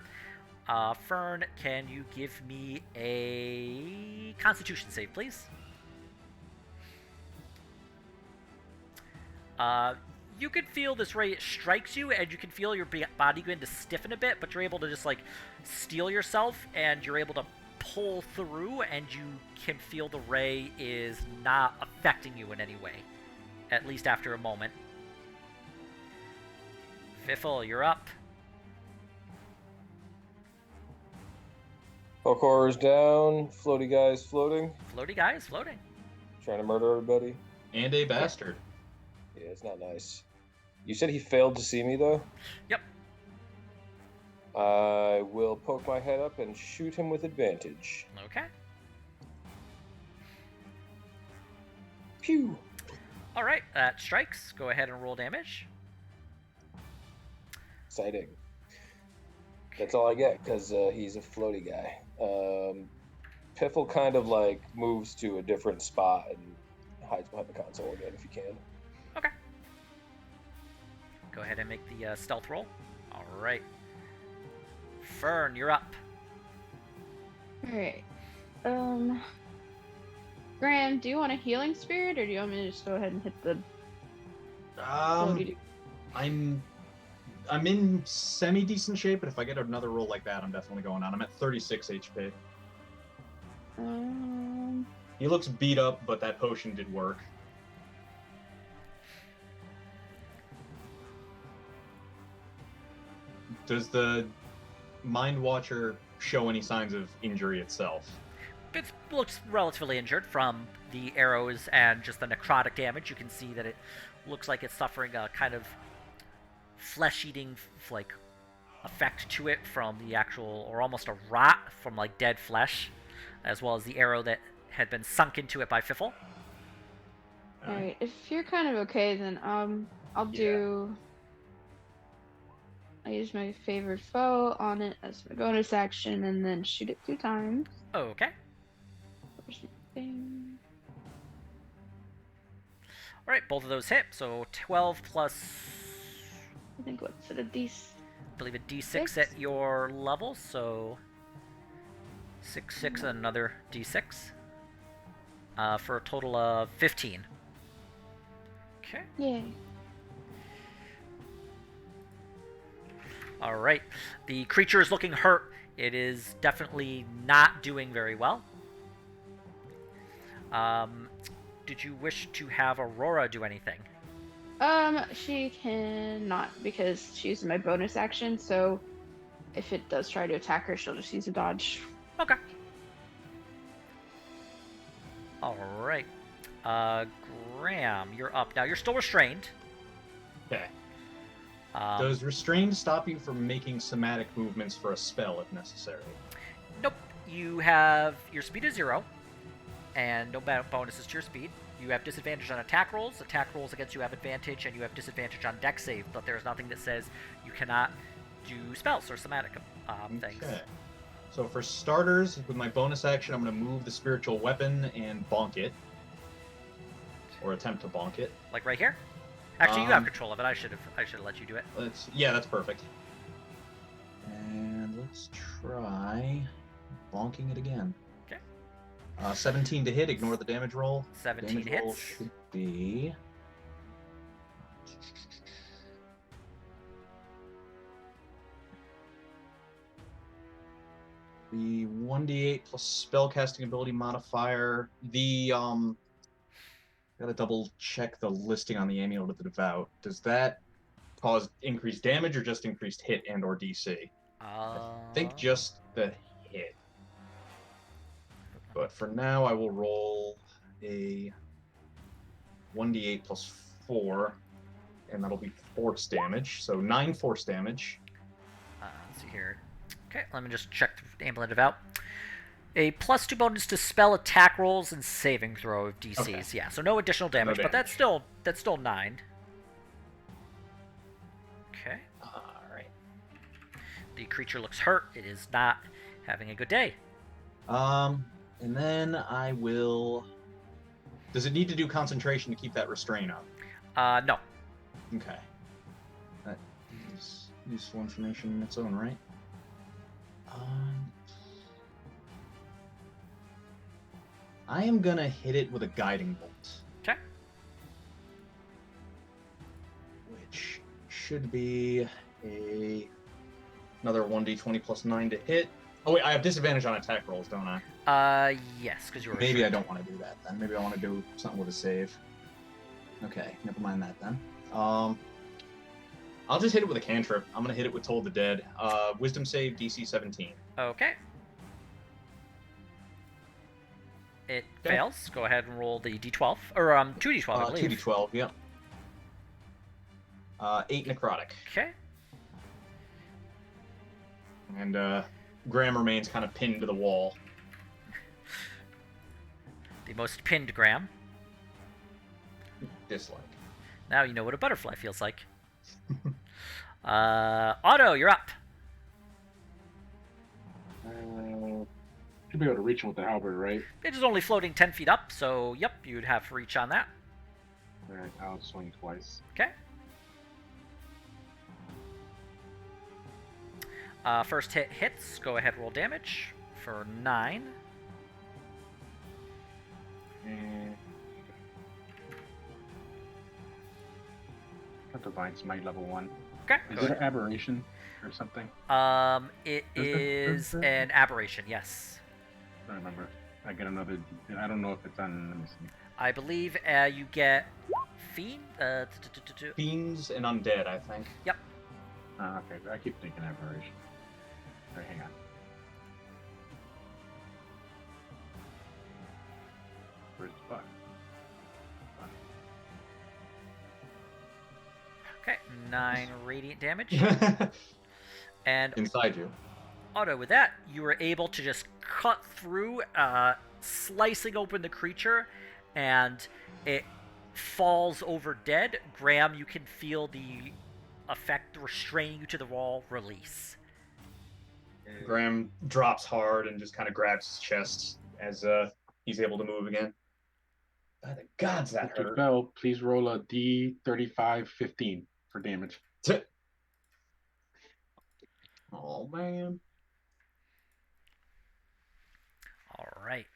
Fern, can you give me a Constitution save, please? You can feel this ray strikes you, and you can feel your body begin to stiffen a bit, but you're able to just, like, steel yourself, and you're able to pull through, and you can feel the ray is not affecting you in any way, at least after a moment. Fiffle, you're up. Hook horror's down. Floaty guy's floating. Floaty guy is floating. Trying to murder everybody. And a bastard. Yeah, it's not nice. You said he failed to see me, though? Yep. I will poke my head up and shoot him with advantage. Okay. Pew! Alright, that strikes. Go ahead and roll damage. Exciting. That's all I get, because he's a floaty guy. Piffle kind of, like, moves to a different spot and hides behind the console again, if you can. Okay. Go ahead and make the stealth roll. Alright. Fern, you're up. Alright. Graham, do you want a healing spirit, or do you want me to just go ahead and hit the... I'm I'm in semi-decent shape, but if I get another roll like that, I'm definitely going on. I'm at 36 HP. He looks beat up, but that potion did work. Does the Mind Watcher show any signs of injury itself? It looks relatively injured from the arrows and just the necrotic damage. You can see that it looks like it's suffering a kind of flesh-eating like effect to it from the actual, or almost a rot from like dead flesh, as well as the arrow that had been sunk into it by Fiffle. Alright, if you're kind of okay, then I'll do. I use my favorite foe on it as my bonus action, and then shoot it 2 times. Okay. Where's my thing? All right, both of those hit. So 12 plus, I think what's it, a D6? I believe a D6 at your level. So 6, and another D6 for a total of 15. Okay. Yay. All right. The creature is looking hurt. It is definitely not doing very well. Did you wish to have Aurora do anything? She cannot because she's my bonus action, so if it does try to attack her, she'll just use a dodge. Okay. All right. Graham, you're up. Now, you're still restrained. Okay. Does restrained stop you from making somatic movements for a spell if necessary? Nope. You have... Your speed is 0, and no bonuses to your speed. You have disadvantage on attack rolls. Attack rolls against you have advantage, and you have disadvantage on dex save, but there's nothing that says you cannot do spells or somatic things. Okay. So for starters, with my bonus action, I'm going to move the spiritual weapon and bonk it. Or attempt to bonk it. Like right here? Actually, you have control of it. I should have let you do it. Yeah, that's perfect. And let's try bonking it again. Okay. 17 to hit. Ignore the damage roll. 17 damage roll hits. should be... The 1d8 plus spellcasting ability modifier. Gotta double check the listing on the Amulet of the Devout. Does that cause increased damage or just increased hit and or DC? I think just the hit. But for now, I will roll a 1d8 plus 4, and that'll be force damage. So 9 force damage. Let's see here. Okay, let me just check the Amulet of Devout. A +2 bonus to spell attack rolls and saving throw of DCs. Okay. Yeah, so no additional damage, but that's still 9. Okay. Alright. The creature looks hurt. It is not having a good day. And then I will... Does it need to do concentration to keep that restraint up? No. Okay. That is useful information in its own right. I am gonna hit it with a guiding bolt. Okay. Which should be another 1d20 plus 9 to hit. Oh wait, I have disadvantage on attack rolls, don't I? Yes, because you were. Maybe I don't want to do that then. Maybe I want to do something with a save. Okay, never mind that then. I'll just hit it with a cantrip. I'm gonna hit it with Toll the Dead. Wisdom save DC 17. Okay. It fails. Go ahead and roll the d12. Or 2d12, I believe. 2d12, yep. 8 necrotic. Okay. And Graham remains kind of pinned to the wall. The most pinned Graham. Dislike. Now you know what a butterfly feels like. Otto, you're up. Should be able to reach him with the halberd, right? It is only floating 10 feet up, so yep, you'd have reach on that. Alright, I'll swing twice. Okay. First hit hits. Go ahead, roll damage for 9. And... Divine Smite level 1. Okay. Is it an aberration or something? It is an aberration. Yes. I don't remember. I get another. I don't know if it's on. Let me see. I believe you get fiend. Fiends and undead, I think. Yep. Okay, I keep thinking aberration. All right, hang on. Where's the button? Okay. 9 radiant damage. And Inside you. Otto, with that, you were able to just cut through, slicing open the creature, and it falls over dead. Graham, you can feel the effect restraining you to the wall release. Graham drops hard and just kind of grabs his chest as he's able to move again. By the gods, that hurt. Bell, please roll a D35-15 for damage. Oh, man. All right.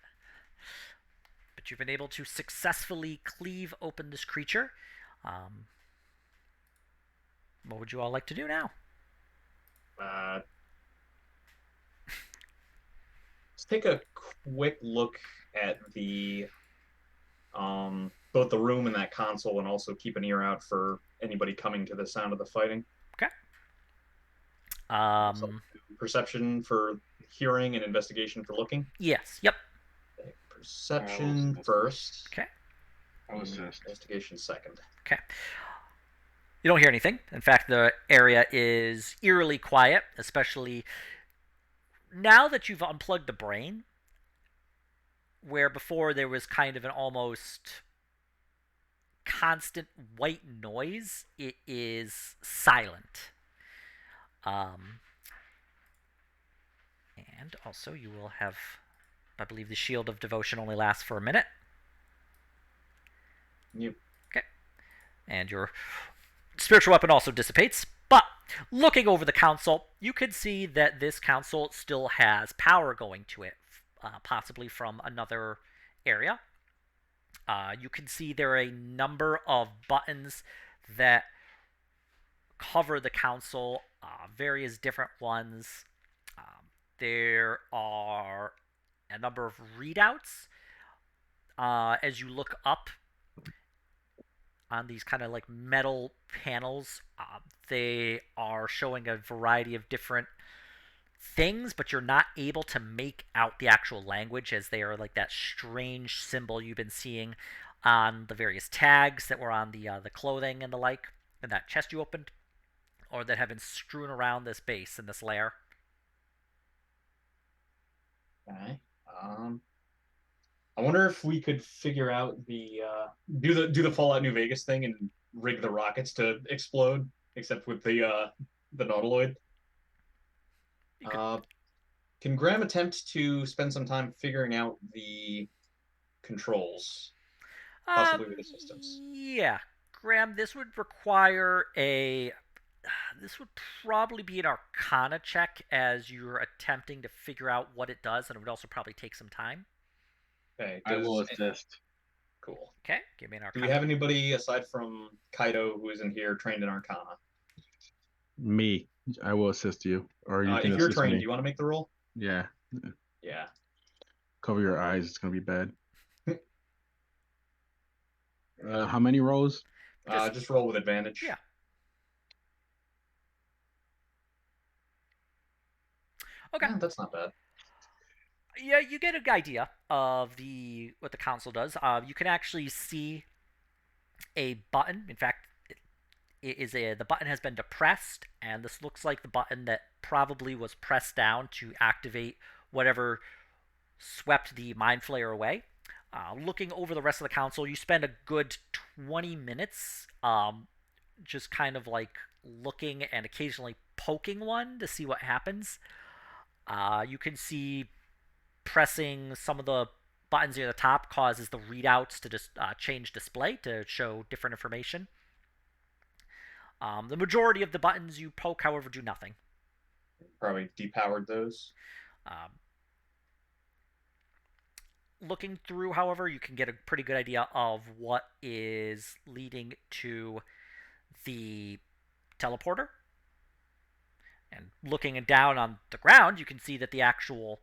But you've been able to successfully cleave open this creature. What would you all like to do now? Let's take a quick look at the both the room and that console, and also keep an ear out for anybody coming to the sound of the fighting. Okay. So perception for hearing and investigation for looking. Yes. Yep. Perception first. Okay. I'll assist. Investigation second. Okay. You don't hear anything. In fact, the area is eerily quiet, especially now that you've unplugged the brain, where before there was kind of an almost constant white noise. It is silent. And also you will have, I believe the Shield of Devotion only lasts for a minute. Yep. Okay. And your spiritual weapon also dissipates. But looking over the console, you can see that this console still has power going to it, possibly from another area. You can see there are a number of buttons that cover the console, various different ones. There are a number of readouts as you look up on these kind of like metal panels. They are showing a variety of different things, but you're not able to make out the actual language, as they are like that strange symbol you've been seeing on the various tags that were on the clothing and the like, and that chest you opened, or that have been strewn around this base and this lair. Okay. I wonder if we could figure out the do the Fallout New Vegas thing and rig the rockets to explode, except with the nautiloid. Can Graham attempt to spend some time figuring out the controls, possibly with assistance? Yeah, Graham, this would require a. This would probably be an Arcana check, as you're attempting to figure out what it does, and it would also probably take some time. Okay. I will assist. Cool. Okay, give me an Arcana. Do we have anybody aside from Kaido who isn't here trained in Arcana? Me. I will assist you. Or you can if you're assist trained, me. do you want to make the roll? Yeah. Yeah. Cover your eyes. It's going to be bad. How many rolls? Just roll with advantage. Yeah. Okay. Yeah, that's not bad. Yeah, you get an idea of what the console does. You can actually see a button. In fact, the button has been depressed, and this looks like the button that probably was pressed down to activate whatever swept the Mind Flayer away. Looking over the rest of the console, you spend a good 20 minutes just kind of like looking and occasionally poking one to see what happens. You can see pressing some of the buttons near the top causes the readouts to just change display to show different information. The majority of the buttons you poke, however, do nothing. Probably depowered those. Looking through, however, you can get a pretty good idea of what is leading to the teleporter. And looking down on the ground, you can see that the actual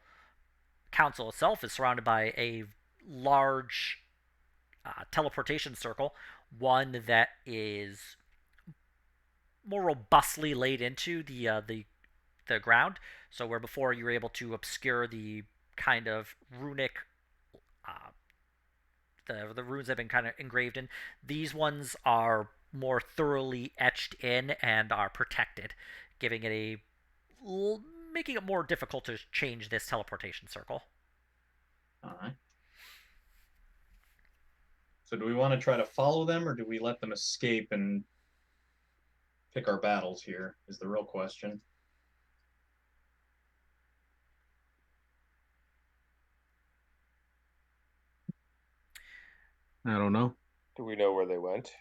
council itself is surrounded by a large teleportation circle, one that is more robustly laid into the ground. So where before you were able to obscure the kind of runic uh, the runes have been kind of engraved in, these ones are more thoroughly etched in and are protected, giving it a making it more difficult to change this teleportation circle. All right. So do we want to try to follow them, or do we let them escape and pick our battles here? Is the real question. I don't know. Do we know where they went?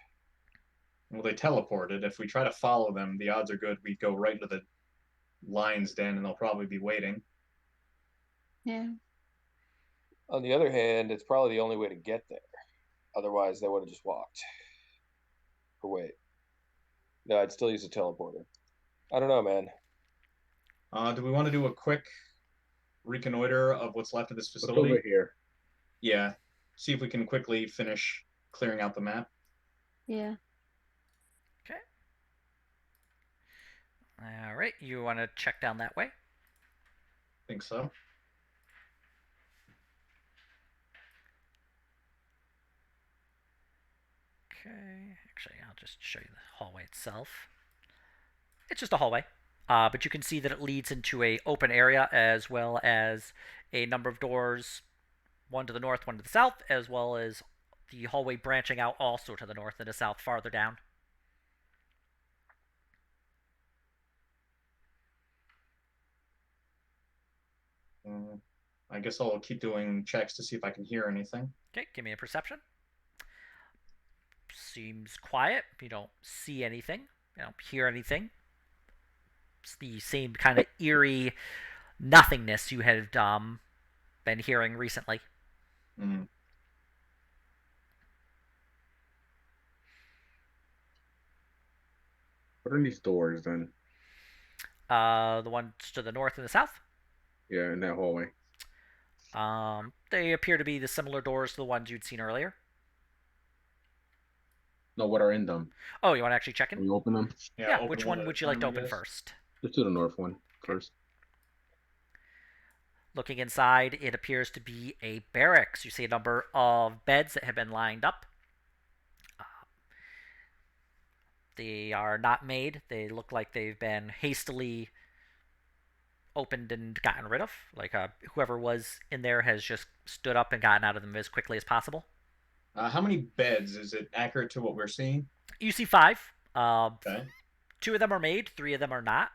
Well, they teleported. If we try to follow them, the odds are good we go right into the lion's den, and they'll probably be waiting. Yeah. On the other hand, it's probably the only way to get there. Otherwise, they would have just walked. Or wait. No, I'd still use a teleporter. I don't know, man. Do we want to do a quick reconnoiter of what's left of this What's facility? over here? Yeah. See if we can quickly finish clearing out the map. Yeah. Okay. All right. You want to check down that way? Think so. Okay. Actually, I'll just show you the hallway itself. It's just a hallway, but you can see that it leads into a open area as well as a number of doors, one to the north, one to the south, as well as the hallway branching out also to the north and the south farther down. I guess I'll keep doing checks to see if I can hear anything. Okay, give me a perception. Seems quiet. You don't see anything. You don't hear anything. It's the same kind of eerie nothingness you had been hearing recently. Mm. What are these doors then? The ones to the north and the south. Yeah, in that hallway. They appear to be the similar doors to the ones you'd seen earlier. No, what are in them? Oh, you want to actually check Can in? we open them? Yeah, open which one one at a would you like to time, I open guess. first? Let's do the north one first. Looking inside, it appears to be a barracks. You see a number of beds that have been lined up. They are not made. They look like they've been hastily opened and gotten rid of. Like whoever was in there has just stood up and gotten out of them as quickly as possible. How many beds? Is it accurate to what we're seeing? You see 5. Okay. 2 of them are made, 3 of them are not.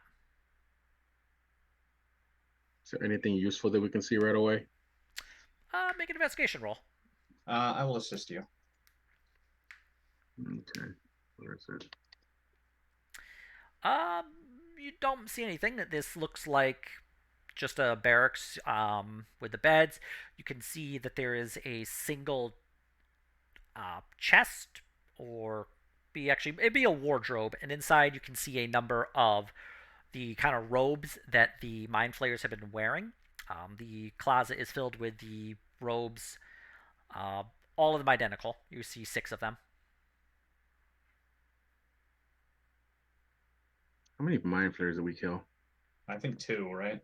Is there anything useful that we can see right away? Make an investigation roll. I will assist you. Okay. Where is it? You don't see anything. This looks like just a barracks with the beds. You can see that there is a single chest, or it'd be a wardrobe, and inside you can see a number of the kind of robes that the mind flayers have been wearing. The closet is filled with the robes, all of them identical. You see 6 of them. How many mind flayers did we kill? I think 2, right?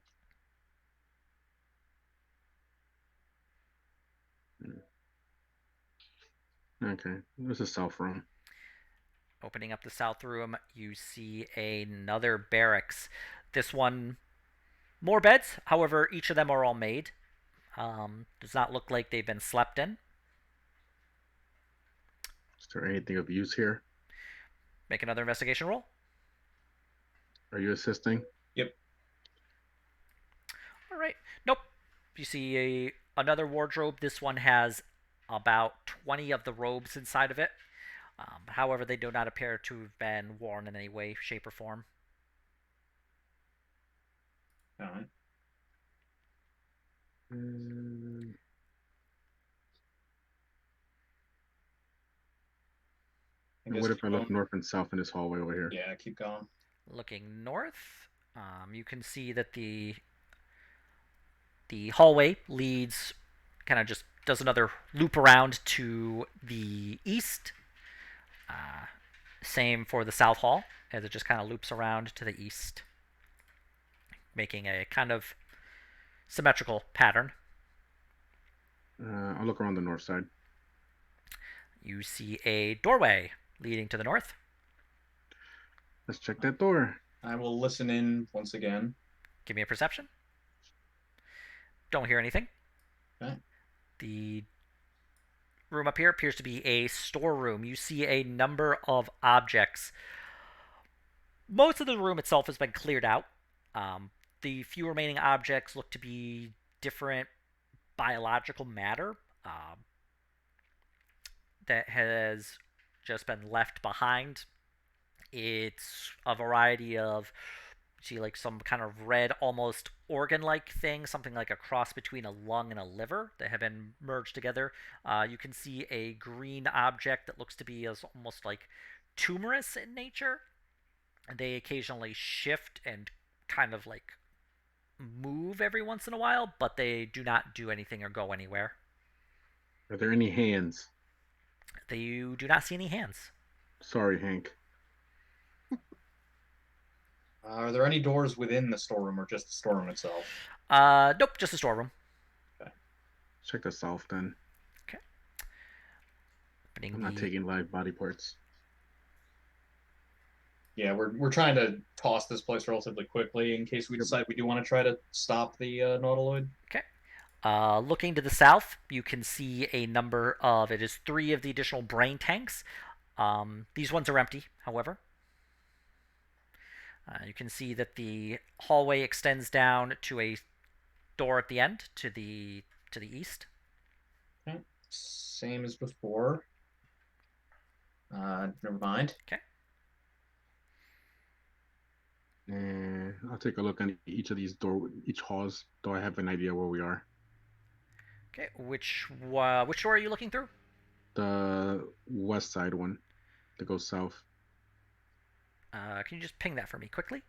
Okay. This is south room. Opening up the south room, you see another barracks. This one, more beds. However, each of them are all made. Does not look like they've been slept in. Is there anything of use here? Make another investigation roll. Are you assisting? Yep. All right. Nope. You see another wardrobe. This one has about 20 of the robes inside of it. However, they do not appear to have been worn in any way, shape, or form. All right. And what if I look north and south in this hallway over here? Yeah, keep going. Looking north, You can see that the hallway leads, kind of just does another loop around to the east. Same for the south hall, as it just kind of loops around to the east, making a kind of symmetrical pattern. I'll look around the north side. You see a doorway leading to the north. Let's check that door. I will listen in once again. Give me a perception. Don't hear anything. Okay. The room up here appears to be a storeroom. You see a number of objects. Most of the room itself has been cleared out. The few remaining objects look to be different biological matter that has just been left behind. It's a variety of, see, like some kind of red, almost organ-like thing, something like a cross between a lung and a liver that have been merged together. You can see a green object that looks to be as almost like tumorous in nature. They occasionally shift and kind of like move every once in a while, but they do not do anything or go anywhere. Are there any hands? You do not see any hands. Sorry, Hank. Are there any doors within the storeroom or just the storeroom itself? Nope, just a storeroom. Okay. Check the south then. Okay. I'm not taking live body parts. Yeah, we're trying to toss this place relatively quickly in case we decide we do want to try to stop the nautiloid. Okay. Looking to the south, you can see a number of, it is 3 of the additional brain tanks. These ones are empty, however. You can see that the hallway extends down to a door at the end to the east. Okay. Same as before. Never mind. Okay. And I'll take a look on each of these each halls, though I have an idea where we are. Okay. Which door are you looking through? The west side one that goes south. Can you just ping that for me quickly?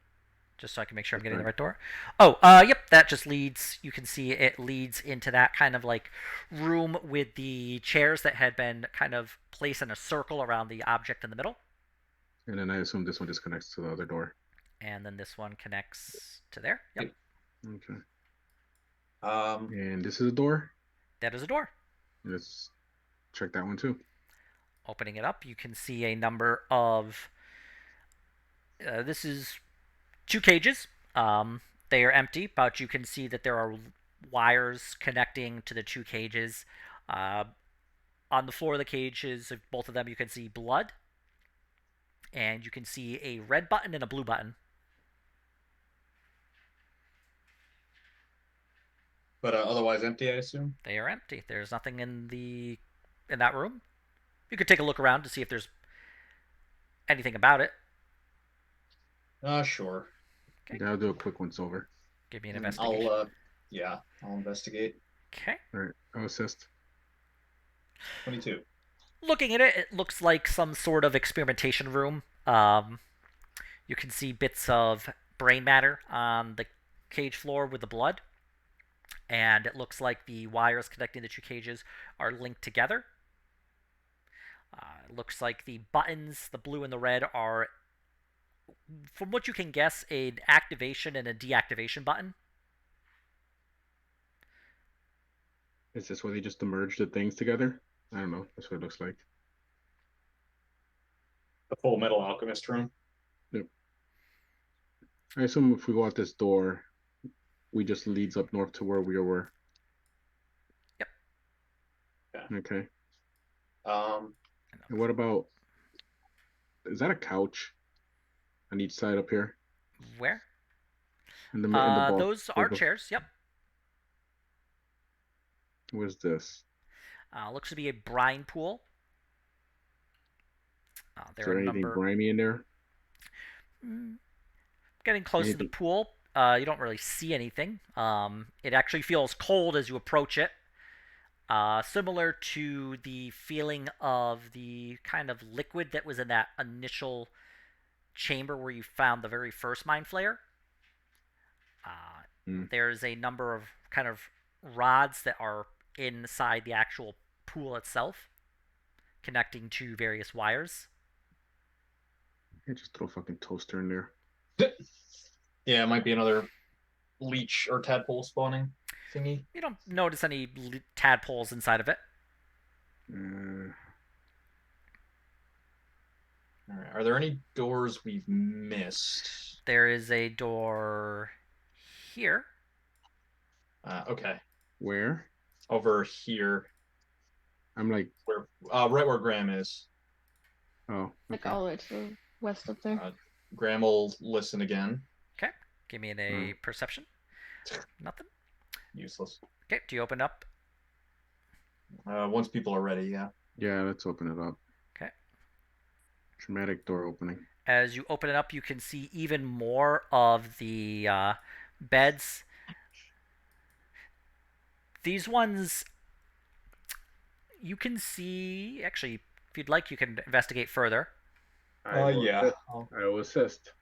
Just so I can make sure I'm That's getting the right. right door. Oh, yep, that just leads, you can see it leads into that kind of like room with the chairs that had been kind of placed in a circle around the object in the middle. And then I assume this one disconnects to the other door. And then this one connects to there. Yep. Okay. Um, And this is a door. That is a door. Let's check that one too. Opening it up, you can see a number of, this is 2 cages. They are empty, but you can see that there are wires connecting to the 2 cages. On the floor of the cages, of both of them, you can see blood. And you can see a red button and a blue button. but otherwise empty, I assume. They are empty. There's nothing in that room. You could take a look around to see if there's anything about it. Sure. Okay. Yeah, I'll do a quick once over. Give me an investigation. I'll investigate. Okay. All right, I'll assist. 22. Looking at it, it looks like some sort of experimentation room. You can see bits of brain matter on the cage floor with the blood. And it looks like the wires connecting the 2 cages are linked together. It looks like the buttons, the blue and the red, are, from what you can guess, an activation and a deactivation button. Is this where they just merged the things together? I don't know. That's what it looks like. The Full Metal Alchemist room. Yep. I assume if we go out this door, we just leads up north to where we were. Yep. Yeah. Okay. And what about? Is that a couch on each side up here? Where? In the bulk. Those are chairs. Yep. What is this? Looks to be a brine pool. Is there anything grimy in there? Getting close to the pool, you don't really see anything. It actually feels cold as you approach it. Similar to the feeling of the kind of liquid that was in that initial chamber where you found the very first mind flayer. There's a number of kind of rods that are inside the actual pool itself, connecting to various wires. You just throw a fucking toaster in there. Yeah, it might be another leech or tadpole spawning thingy. You don't notice any tadpoles inside of it. All right. Are there any doors we've missed? There is a door here. Okay. Where? Over here. I'm like where, right where Graham is. Oh, okay. Like all the way to the west up there. Graham will listen again. Okay. Give me a perception. Nothing. Useless. Okay. Do you open up? Once people are ready, yeah. Yeah, let's open it up. Okay. Dramatic door opening. As you open it up, you can see even more of the beds. These ones, you can see. Actually, if you'd like, you can investigate further. Yeah. I will assist.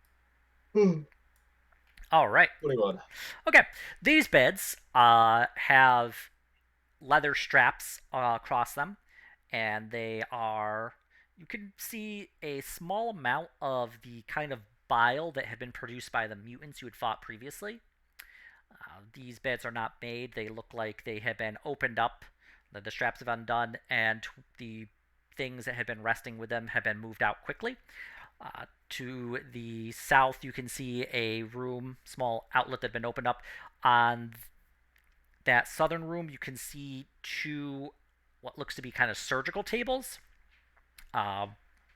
All right. What do you want? Okay. These beds have leather straps across them, and they are. You can see a small amount of the kind of bile that had been produced by the mutants you had fought previously. These beds are not made. They look like they have been opened up. The straps have undone, and the things that had been resting with them have been moved out quickly. To the south, you can see a room, small outlet that had been opened up. On that southern room, you can see two what looks to be kind of surgical tables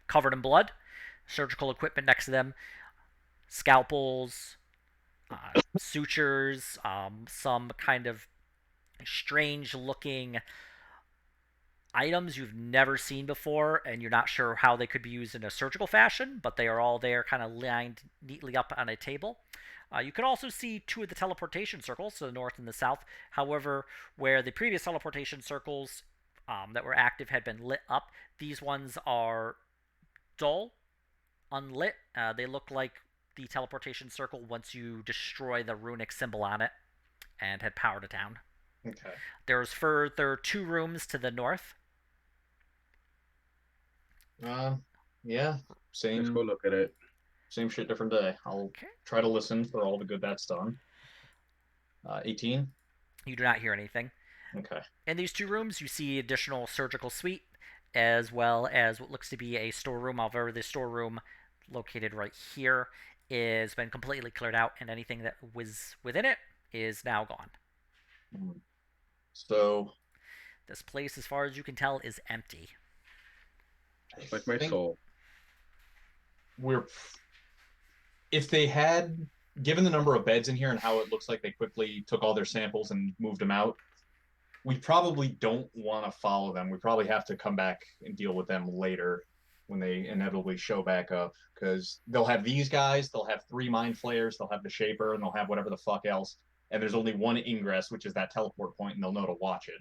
covered in blood, surgical equipment next to them, scalpels, sutures, some kind of strange looking items you've never seen before, and you're not sure how they could be used in a surgical fashion, but they are all there kind of lined neatly up on a table. You can also see two of the teleportation circles to the north and the south. However, where the previous teleportation circles that were active had been lit up, these ones are dull, unlit. They look like the teleportation circle once you destroy the runic symbol on it and had power to town. Okay. There's further two rooms to the north. Yeah. Same. Let's go look at it. Same shit, different day. I'll try to listen for all the good that's done. 18. You do not hear anything. Okay. In these two rooms, you see additional surgical suite, as well as what looks to be a storeroom. However, the storeroom located right here has been completely cleared out, and anything that was within it is now gone. So this place, as far as you can tell, is empty. Like my soul. If they had, given the number of beds in here and how it looks like they quickly took all their samples and moved them out, we probably don't want to follow them. We probably have to come back and deal with them later when they inevitably show back up, because they'll have these guys, they'll have 3 mind flayers, they'll have the shaper, and they'll have whatever the fuck else, and there's only one ingress, which is that teleport point, and they'll know to watch it.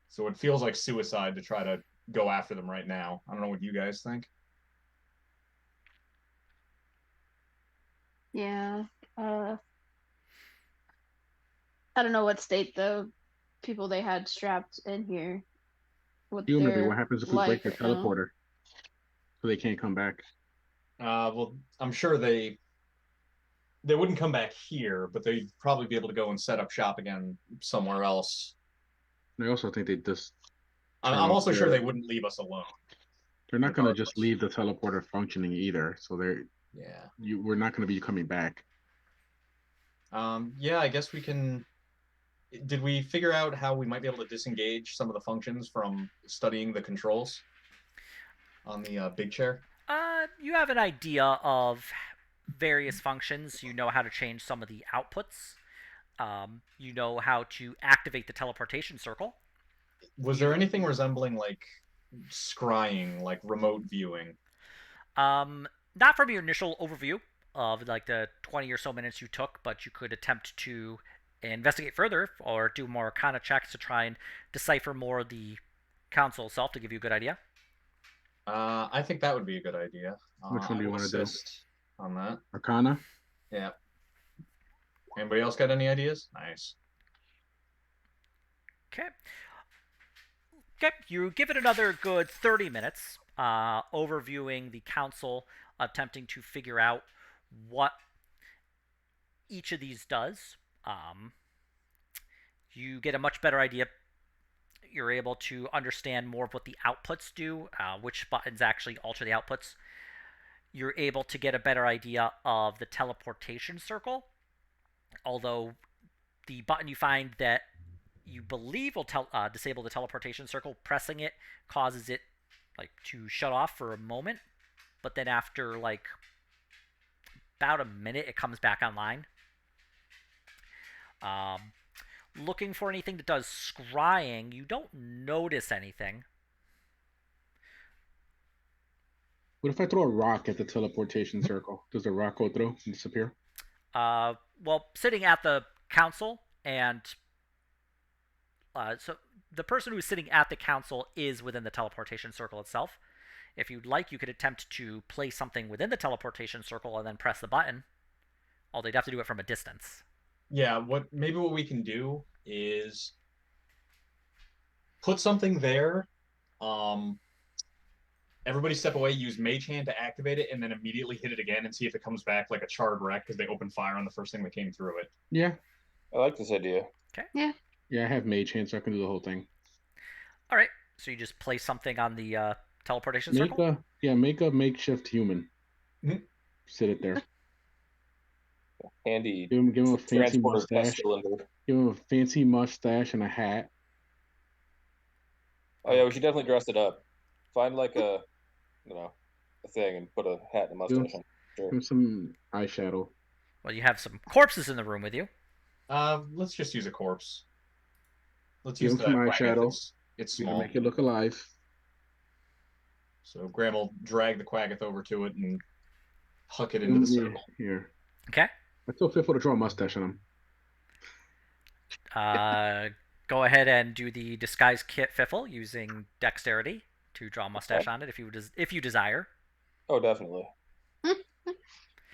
So it feels like suicide to try to go after them right now. I don't know what you guys think. Yeah. I don't know what state the people they had strapped in here. Maybe what happens if we break the teleporter so they can't come back? Well, I'm sure they wouldn't come back here, but they'd probably be able to go and set up shop again somewhere else. I also think they just. I'm also sure they wouldn't leave us alone. They're not going to just leave the teleporter functioning either, so we're not going to be coming back. Yeah, I guess we can. Did we figure out how we might be able to disengage some of the functions from studying the controls on the big chair? You have an idea of various functions. You know how to change some of the outputs. You know how to activate the teleportation circle. Was there anything resembling like scrying, like remote viewing? Not from your initial overview of like the 20 or so minutes you took, but you could attempt to investigate further or do more arcana checks to try and decipher more of the console itself to give you a good idea. I think that would be a good idea. Which one do you want to do? On that. Arcana? Yeah. Anybody else got any ideas? Nice. Okay. Okay, you give it another good 30 minutes, overviewing the council, attempting to figure out what each of these does. You get a much better idea. You're able to understand more of what the outputs do, which buttons actually alter the outputs. You're able to get a better idea of the teleportation circle, although the button you find that you believe will disable the teleportation circle, pressing it causes it to shut off for a moment, but then after about a minute it comes back online. Looking for anything that does scrying, you don't notice anything. What if I throw a rock at the teleportation circle? Does the rock go through and disappear? Well, sitting at the council, and so the person who's sitting at the council is within the teleportation circle itself. If you'd like, you could attempt to place something within the teleportation circle and then press the button. Although you'd have to do it from a distance. Yeah, what we can do is put something there. Everybody step away, use Mage Hand to activate it, and then immediately hit it again and see if it comes back like a charred wreck because they opened fire on the first thing that came through it. Yeah. I like this idea. Okay. Yeah. Yeah, I have mage hand, so I can do the whole thing. All right. So you just place something on the teleportation Make circle? make a makeshift human. Mhm. Sit it there. Handy. Give him a fancy transporter test mustache. cylinder. Give him a fancy mustache and a hat. Oh yeah, we should definitely dress it up. Find like a thing and put a hat and a mustache on. Sure. Give him some eyeshadow. Well, you have some corpses in the room with you. Let's just use a corpse. Let's Give use him some that wagon. eyeshadow. It's You gotta small. make it look alive. So Graham will drag the Quaggoth over to it and huck it into the circle. Here. Okay. I told Fiffle to draw a mustache on him. Go ahead and do the disguise kit Fiffle using dexterity to draw a mustache on it if you desire. Oh, definitely. We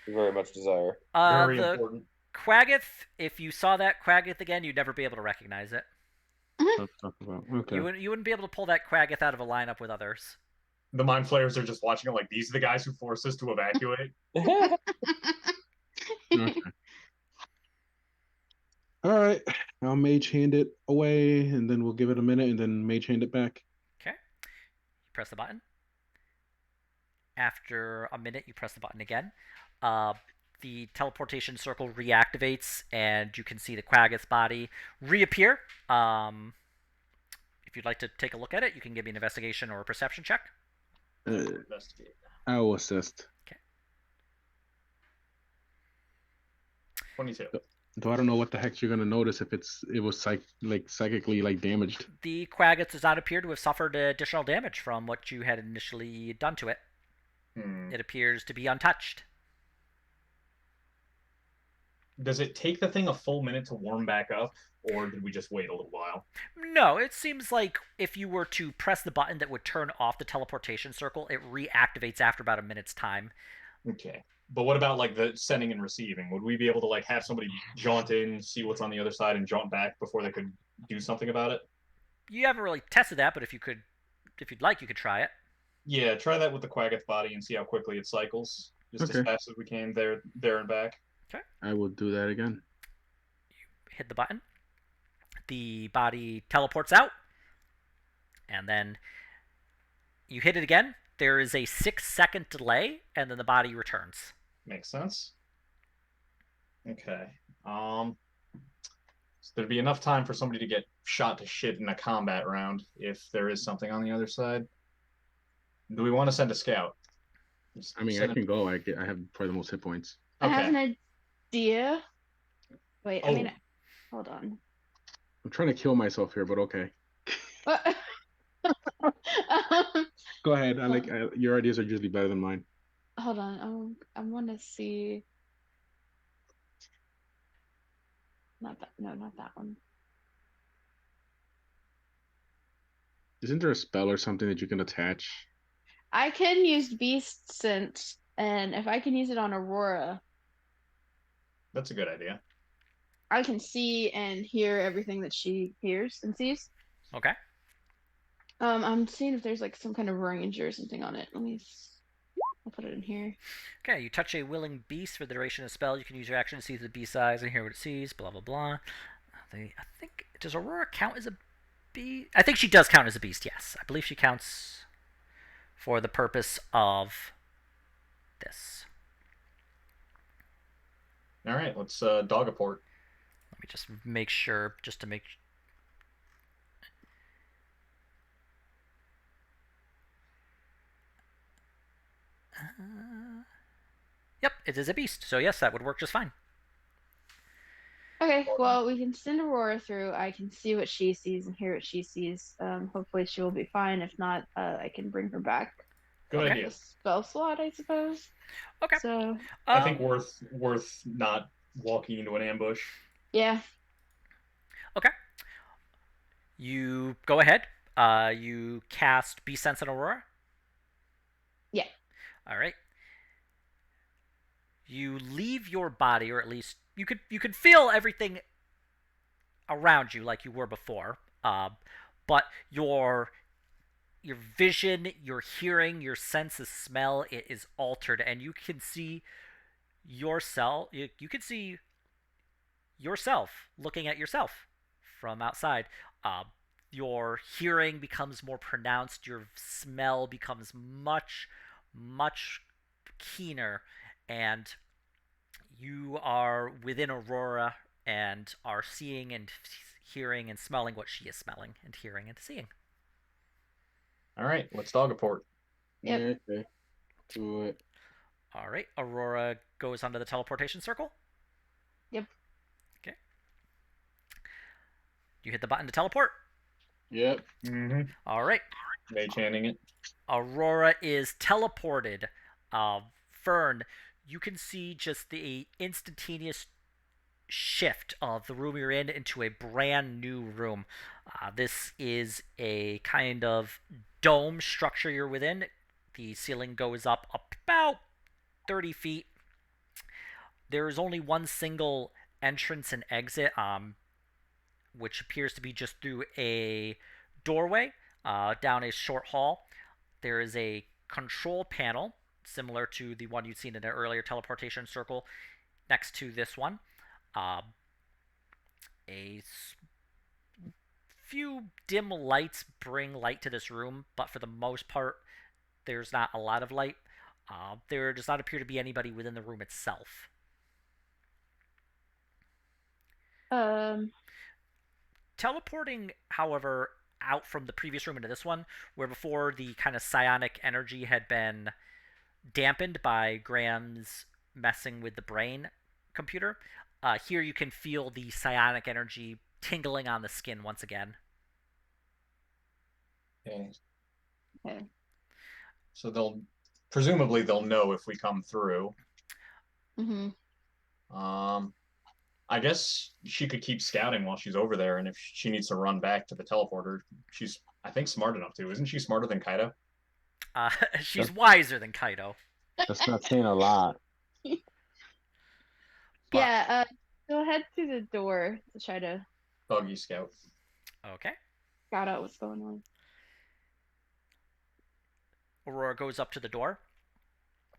very much desire. Very The important. Quaggoth, if you saw that Quaggoth again, you'd never be able to recognize it. Let's talk about. Okay. You wouldn't be able to pull that Quaggoth out of a lineup with others. The Mind Flayers are just watching it like, these are the guys who forced us to evacuate. Okay. All right. I'll mage hand it away, and then we'll give it a minute, and then mage hand it back. Okay. You press the button. After a minute, you press the button again. The teleportation circle reactivates, and you can see the Quaggoth's body reappear. If you'd like to take a look at it, you can give me an investigation or a perception check. Investigate. I will assist. 22. Though I don't know what the heck you're gonna notice if it was psychically damaged. The Quaggoth does not appear to have suffered additional damage from what you had initially done to it. It appears to be untouched. Does it take the thing a full minute to warm back up, or did we just wait a little while? No, it seems like if you were to press the button that would turn off the teleportation circle, it reactivates after about a minute's time. Okay. But what about like the sending and receiving? Would we be able to like have somebody jaunt in, see what's on the other side, and jaunt back before they could do something about it? You haven't really tested that, but if you'd like, you could try it. Yeah, try that with the Quaggoth body and see how quickly it cycles. Just as fast as we can there and back. Okay. I will do that again. You hit the button. The body teleports out. And then you hit it again. There is a 6-second delay, and then the body returns. Makes sense. Okay. So there'd be enough time for somebody to get shot to shit in a combat round if there is something on the other side. Do we want to send a scout? I mean, I can go. I have probably the most hit points. Okay. I have an idea. Wait, Oh. Hold on. I'm trying to kill myself here, but okay. What? Go ahead. Your ideas are usually better than mine. Hold on. I want to see. Not that. No, not that one. Isn't there a spell or something that you can attach? I can use Beast Scent, and if I can use it on Aurora. That's a good idea. I can see and hear everything that she hears and sees. Okay. I'm seeing if there's like some kind of range or something on it. I'll put it in here. Okay, you touch a willing beast for the duration of the spell. You can use your action to see the beast's eyes and hear what it sees, blah, blah, blah. I think, does Aurora count as a beast? I think she does count as a beast, yes. I believe she counts for the purpose of this. All right, let's dog a port. Let me just make sure, just to make. Yep, it is a beast. So yes, that would work just fine. Okay, well, we can send Aurora through. I can see what she sees and hear what she sees. Hopefully she will be fine. If not, I can bring her back. Good Okay. idea. A spell slot, I suppose. Okay. So I think worth not walking into an ambush. yeah. Okay. You go ahead. You cast Beast Sense on Aurora. Yeah. All right. You leave your body, or at least you could feel everything around you like you were before. But your vision, your hearing, your sense of smell, it is altered, and you can see yourself. You can see yourself looking at yourself from outside. Your hearing becomes more pronounced. Your smell becomes much keener, and you are within Aurora and are seeing and hearing and smelling what she is smelling and hearing and seeing. All right, let's dog a port. Yep. Yeah, okay. Do it. All right, Aurora goes onto the teleportation circle. Yep. Okay. You hit the button to teleport. Yep. Mm-hmm. All right. Mage handing it. Aurora is teleported. Fern, you can see just the instantaneous shift of the room you're in into a brand new room. This is a kind of dome structure you're within. The ceiling goes up about 30 feet. There is only one single entrance and exit, which appears to be just through a doorway down a short hall. There is a control panel similar to the one you'd seen in an earlier teleportation circle next to this one. A few dim lights bring light to this room, but for the most part, there's not a lot of light. There does not appear to be anybody within the room itself. Teleporting, however, out from the previous room into this one, where before the kind of psionic energy had been dampened by Graham's messing with the brain computer, here you can feel the psionic energy tingling on the skin once again. Okay. So presumably they'll know if we come through. Mm-hmm. I guess she could keep scouting while she's over there, and if she needs to run back to the teleporter, she's, I think, smart enough to. Isn't she smarter than Kaito? She's wiser than Kaito. That's not saying a lot. Yeah, go ahead to the door to try to Buggy scout. Okay. scout out what's going on. Aurora goes up to the door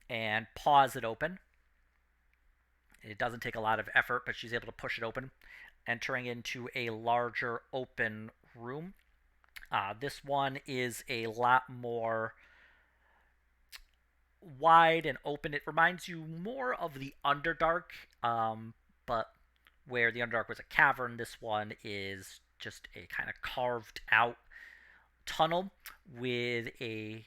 and paws it open. It doesn't take a lot of effort, but she's able to push it open, entering into a larger open room. This one is a lot more wide and open. It reminds you more of the Underdark, but where the Underdark was a cavern, this one is just a kind of carved out tunnel with a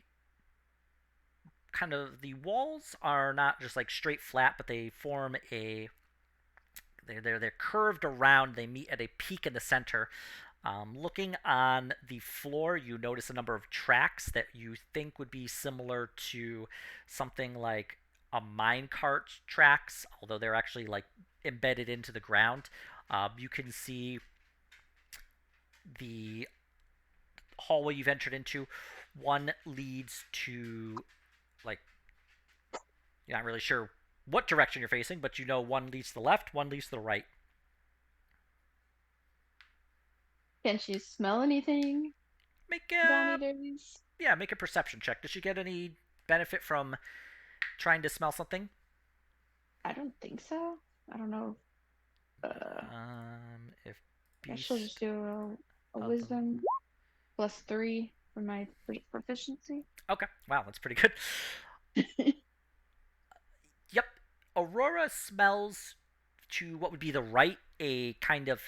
kind of, the walls are not just like straight flat, but they form a, they're curved around. They meet at a peak in the center. Looking on the floor, you notice a number of tracks that you think would be similar to something like a minecart tracks, although they're actually like embedded into the ground. You can see the hallway you've entered into. One leads to, like, you're not really sure what direction you're facing, but you know one leads to the left, one leads to the right. Can she smell anything Make down a eaters? make a perception check. Does she get any benefit from trying to smell something? I don't think so. I don't know. If I guess she'll just beast do a of the wisdom +3 for my proficiency. okay, wow, that's pretty good. Yep, Aurora smells to what would be the right a kind of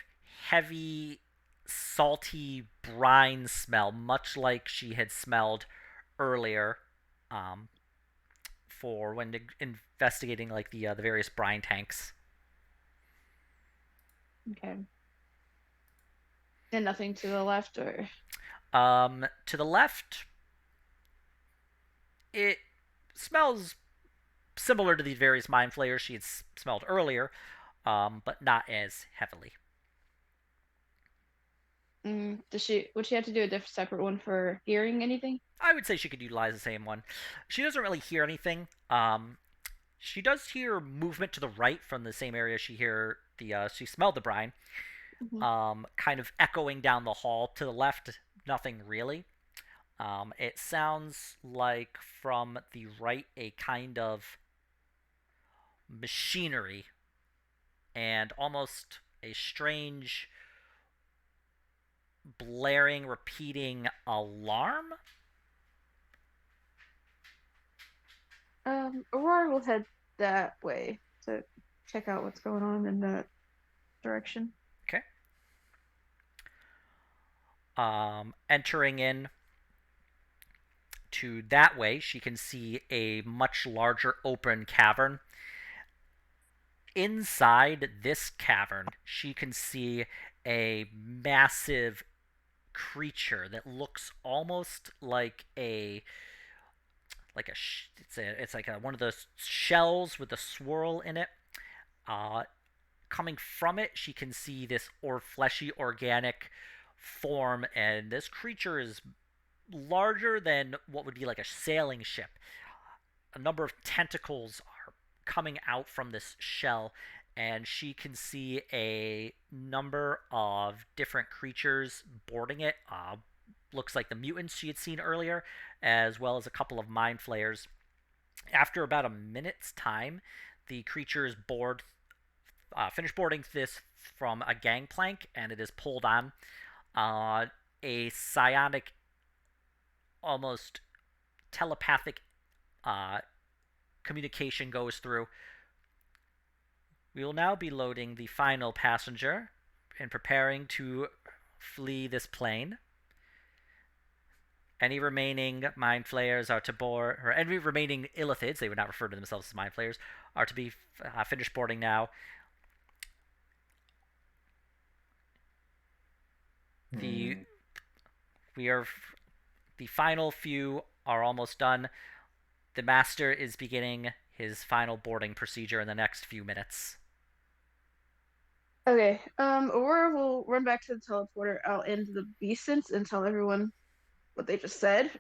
heavy, salty brine smell, much like she had smelled earlier, um, for when investigating like the various brine tanks. Okay. And nothing to the left or To the left, it smells similar to these various mind flayers she had smelled earlier, but not as heavily. would she have to do a different separate one for hearing anything? I would say she could utilize the same one. She doesn't really hear anything. She does hear movement to the right from the same area she smelled the brine. Kind of echoing down the hall to the left. Nothing really. It sounds like from the right a kind of machinery and almost a strange blaring, repeating alarm. Aurora will head that way to check out what's going on in that direction. Okay. Entering in to that way, she can see a much larger open cavern. Inside this cavern, she can see a massive creature that looks almost like it's like one of those shells with a swirl in it. Coming from it, she can see this fleshy organic form, and this creature is larger than what would be like a sailing ship. A number of tentacles are coming out from this shell, and she can see a number of different creatures boarding it. Looks like the mutants she had seen earlier, as well as a couple of mind flayers. After about a minute's time, the creatures finish boarding this from a gangplank, and it is pulled on. A psionic, almost telepathic communication goes through. We will now be loading the final passenger and preparing to flee this plane. Any remaining mind flayers are to board, or any remaining illithids, they would not refer to themselves as mind flayers, are to be finished boarding now. The final few are almost done. The master is beginning his final boarding procedure in the next few minutes. Okay. Aurora will run back to the teleporter out into the beast sense and tell everyone what they just said.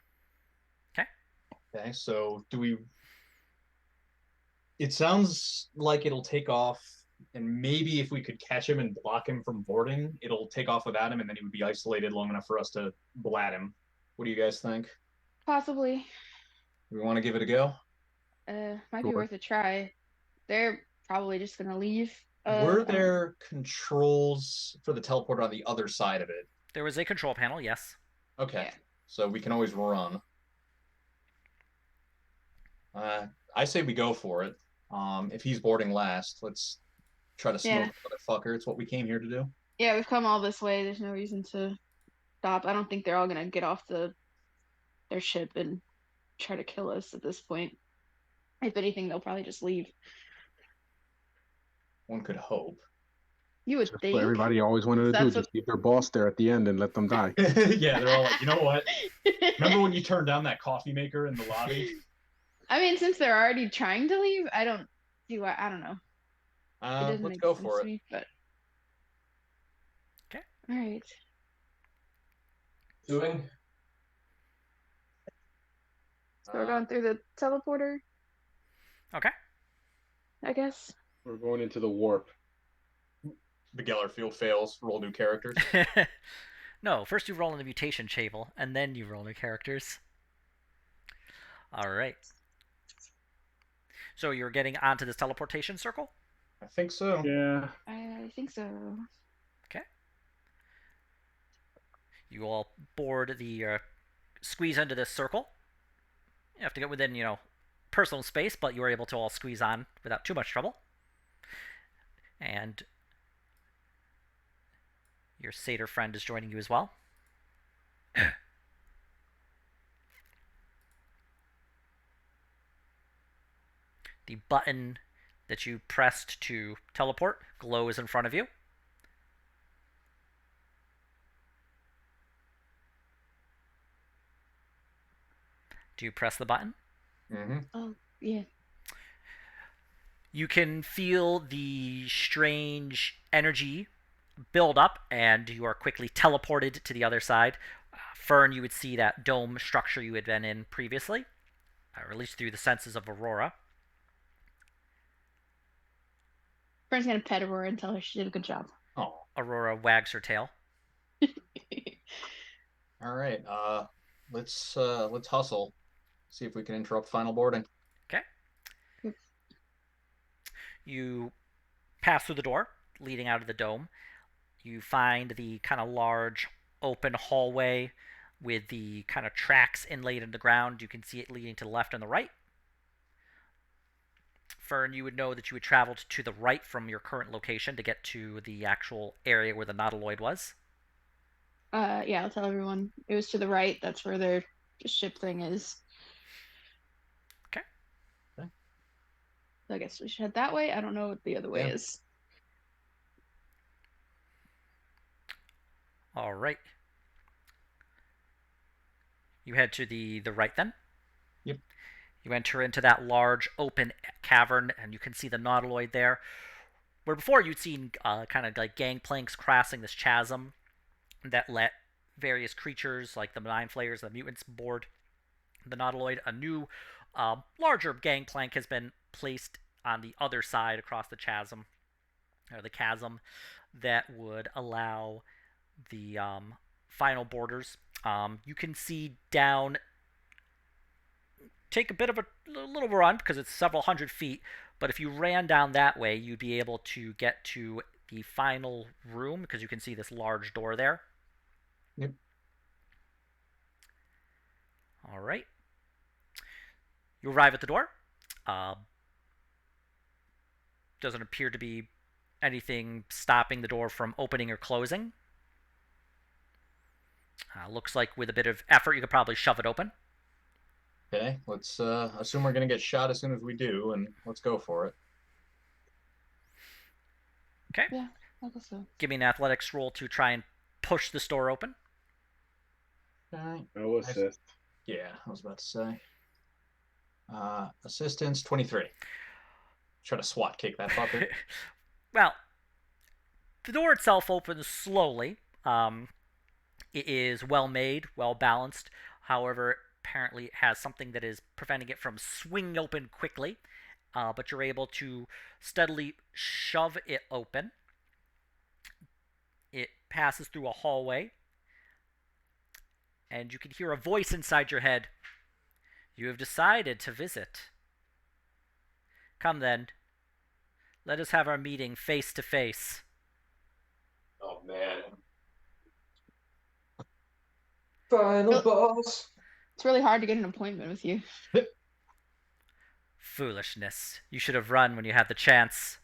Okay, so it sounds like it'll take off, and maybe if we could catch him and block him from boarding, it'll take off without him, and then he would be isolated long enough for us to blat him. What do you guys think? Possibly. We want to give it a go? Might be worth a try. They're probably just gonna leave. Were there controls for the teleporter on the other side of it? There was a control panel, yes. Okay, Yeah. so we can always run. I say we go for it. If he's boarding last, let's try to smoke the motherfucker. It's what we came here to do. Yeah, we've come all this way. There's no reason to stop. I don't think they're all gonna get off their ship and try to kill us at this point. If anything, they'll probably just leave. One could hope. You would That's think. what everybody always wanted to do, just leave their boss there at the end and let them die. Yeah, they're all like, you know what? Remember when you turned down that coffee maker in the lobby? I mean, since they're already trying to leave, I don't see why. I don't know. Let's go for it. Me, but... Okay. All right. Doing? So we're going through the teleporter. Okay. I guess. We're going into the warp. The Geller field fails. Roll new characters. No, first you roll in the mutation table, and then you roll new characters. All right. So you're getting onto this teleportation circle? I think so. Yeah. I think so. Okay. You all board the squeeze into this circle. You have to get within, personal space, but you were able to all squeeze on without too much trouble. And your satyr friend is joining you as well. The button that you pressed to teleport glows in front of you. Do you press the button? Mm-hmm. Oh, yeah. You can feel the strange energy build up, and you are quickly teleported to the other side. Fern, you would see that dome structure you had been in previously, or at least through the senses of Aurora. Fern's gonna pet Aurora and tell her she did a good job. Oh, Aurora wags her tail. all right. Let's hustle. See if we can interrupt final boarding. Okay. Yep. You pass through the door leading out of the dome. You find the kind of large open hallway with the kind of tracks inlaid in the ground. You can see it leading to the left and the right. Fern, you would know that you had traveled to the right from your current location to get to the actual area where the nautiloid was. Yeah, I'll tell everyone. It was to the right. That's where their ship thing is. Okay. Okay. So I guess we should head that way. I don't know what the other way Yeah. is. All right. You head to the right then? Yep. You enter into that large open cavern, and you can see the nautiloid there. Where before you'd seen kind of like gangplanks crossing this chasm that let various creatures like the Mind Flayers, the mutants, board the nautiloid. A new, larger gangplank has been placed on the other side across the chasm, or the chasm, that would allow the final boarders. You can see down. Take a bit of a little run because it's several hundred feet, but if you ran down that way, you'd be able to get to the final room because you can see this large door there. Yep. All right. You arrive at the door. Doesn't appear to be anything stopping the door from opening or closing. Looks like with a bit of effort, you could probably shove it open. Okay, let's assume we're gonna get shot as soon as we do, and let's go for it. Okay. Yeah, I guess so. Give me an athletics roll to try and push this door open. Okay. No assist. Yeah, I was about to say. Assistance 23. Try to SWAT kick that fucker. Well, the door itself opens slowly. It is well made, well balanced. However, apparently it has something that is preventing it from swinging open quickly. But you're able to steadily shove it open. It passes through a hallway. And you can hear a voice inside your head. You have decided to visit. Come then. Let us have our meeting face to face. Oh man. Final boss. It's really hard to get an appointment with you. Foolishness. You should have run when you had the chance.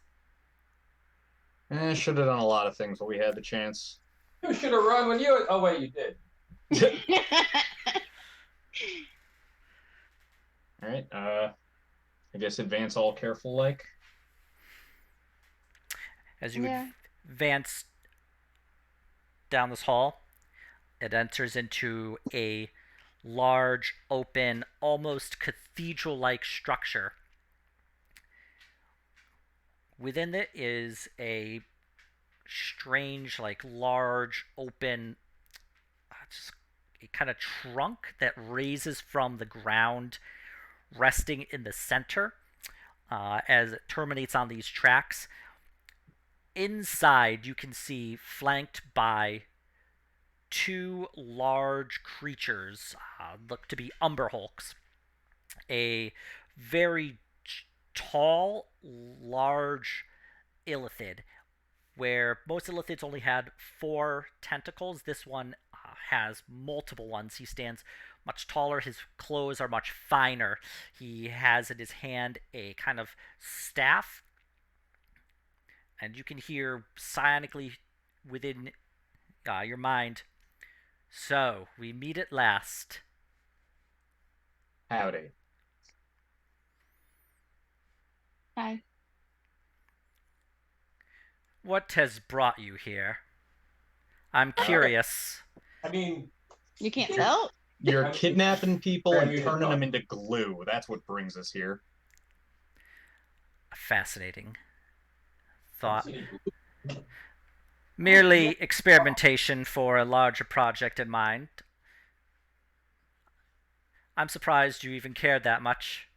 Should have done a lot of things when we had the chance. You should have run when you. Oh wait, you did. All right. I guess advance all careful like. As you Yeah. advance down this hall, it enters into a large, open, almost cathedral-like structure. Within it is a strange, like large, open, just a kind of trunk that raises from the ground, resting in the center as it terminates on these tracks. Inside, you can see, flanked by two large creatures, look to be Umber Hulks. A very tall, large illithid, where most illithids only had 4 tentacles. This one has multiple ones. He stands much taller. His clothes are much finer. He has in his hand a kind of staff, and you can hear psionically within your mind, "So, we meet at last." Howdy. Hi. What has brought you here? I'm curious. I mean, You can't tell? You're kidnapping people and Graham, you turning had them into glue. That's what brings us here. A fascinating thought. City Merely experimentation for a larger project in mind. I'm surprised you even cared that much.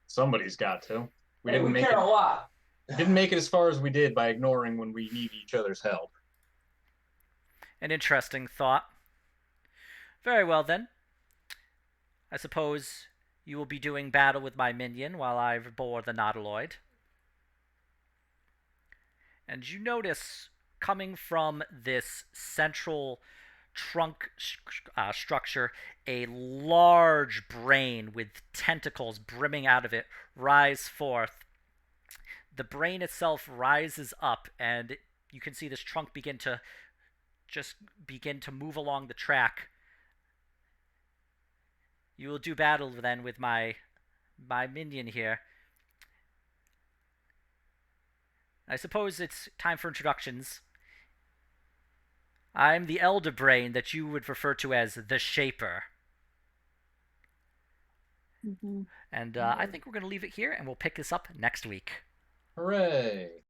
Somebody's got to. We Hey, didn't we make care it. a lot. Didn't make it as far as we did by ignoring when we need each other's help. An interesting thought. Very well then. I suppose you will be doing battle with my minion while I board the nautiloid. And you notice, coming from this central trunk structure, a large brain with tentacles brimming out of it rise forth. The brain itself rises up, and you can see this trunk begin to move along the track. You will do battle then with my minion here. I suppose it's time for introductions. I'm the Elder Brain that you would refer to as the Shaper. Mm-hmm. And I think we're going to leave it here, and we'll pick this up next week. Hooray!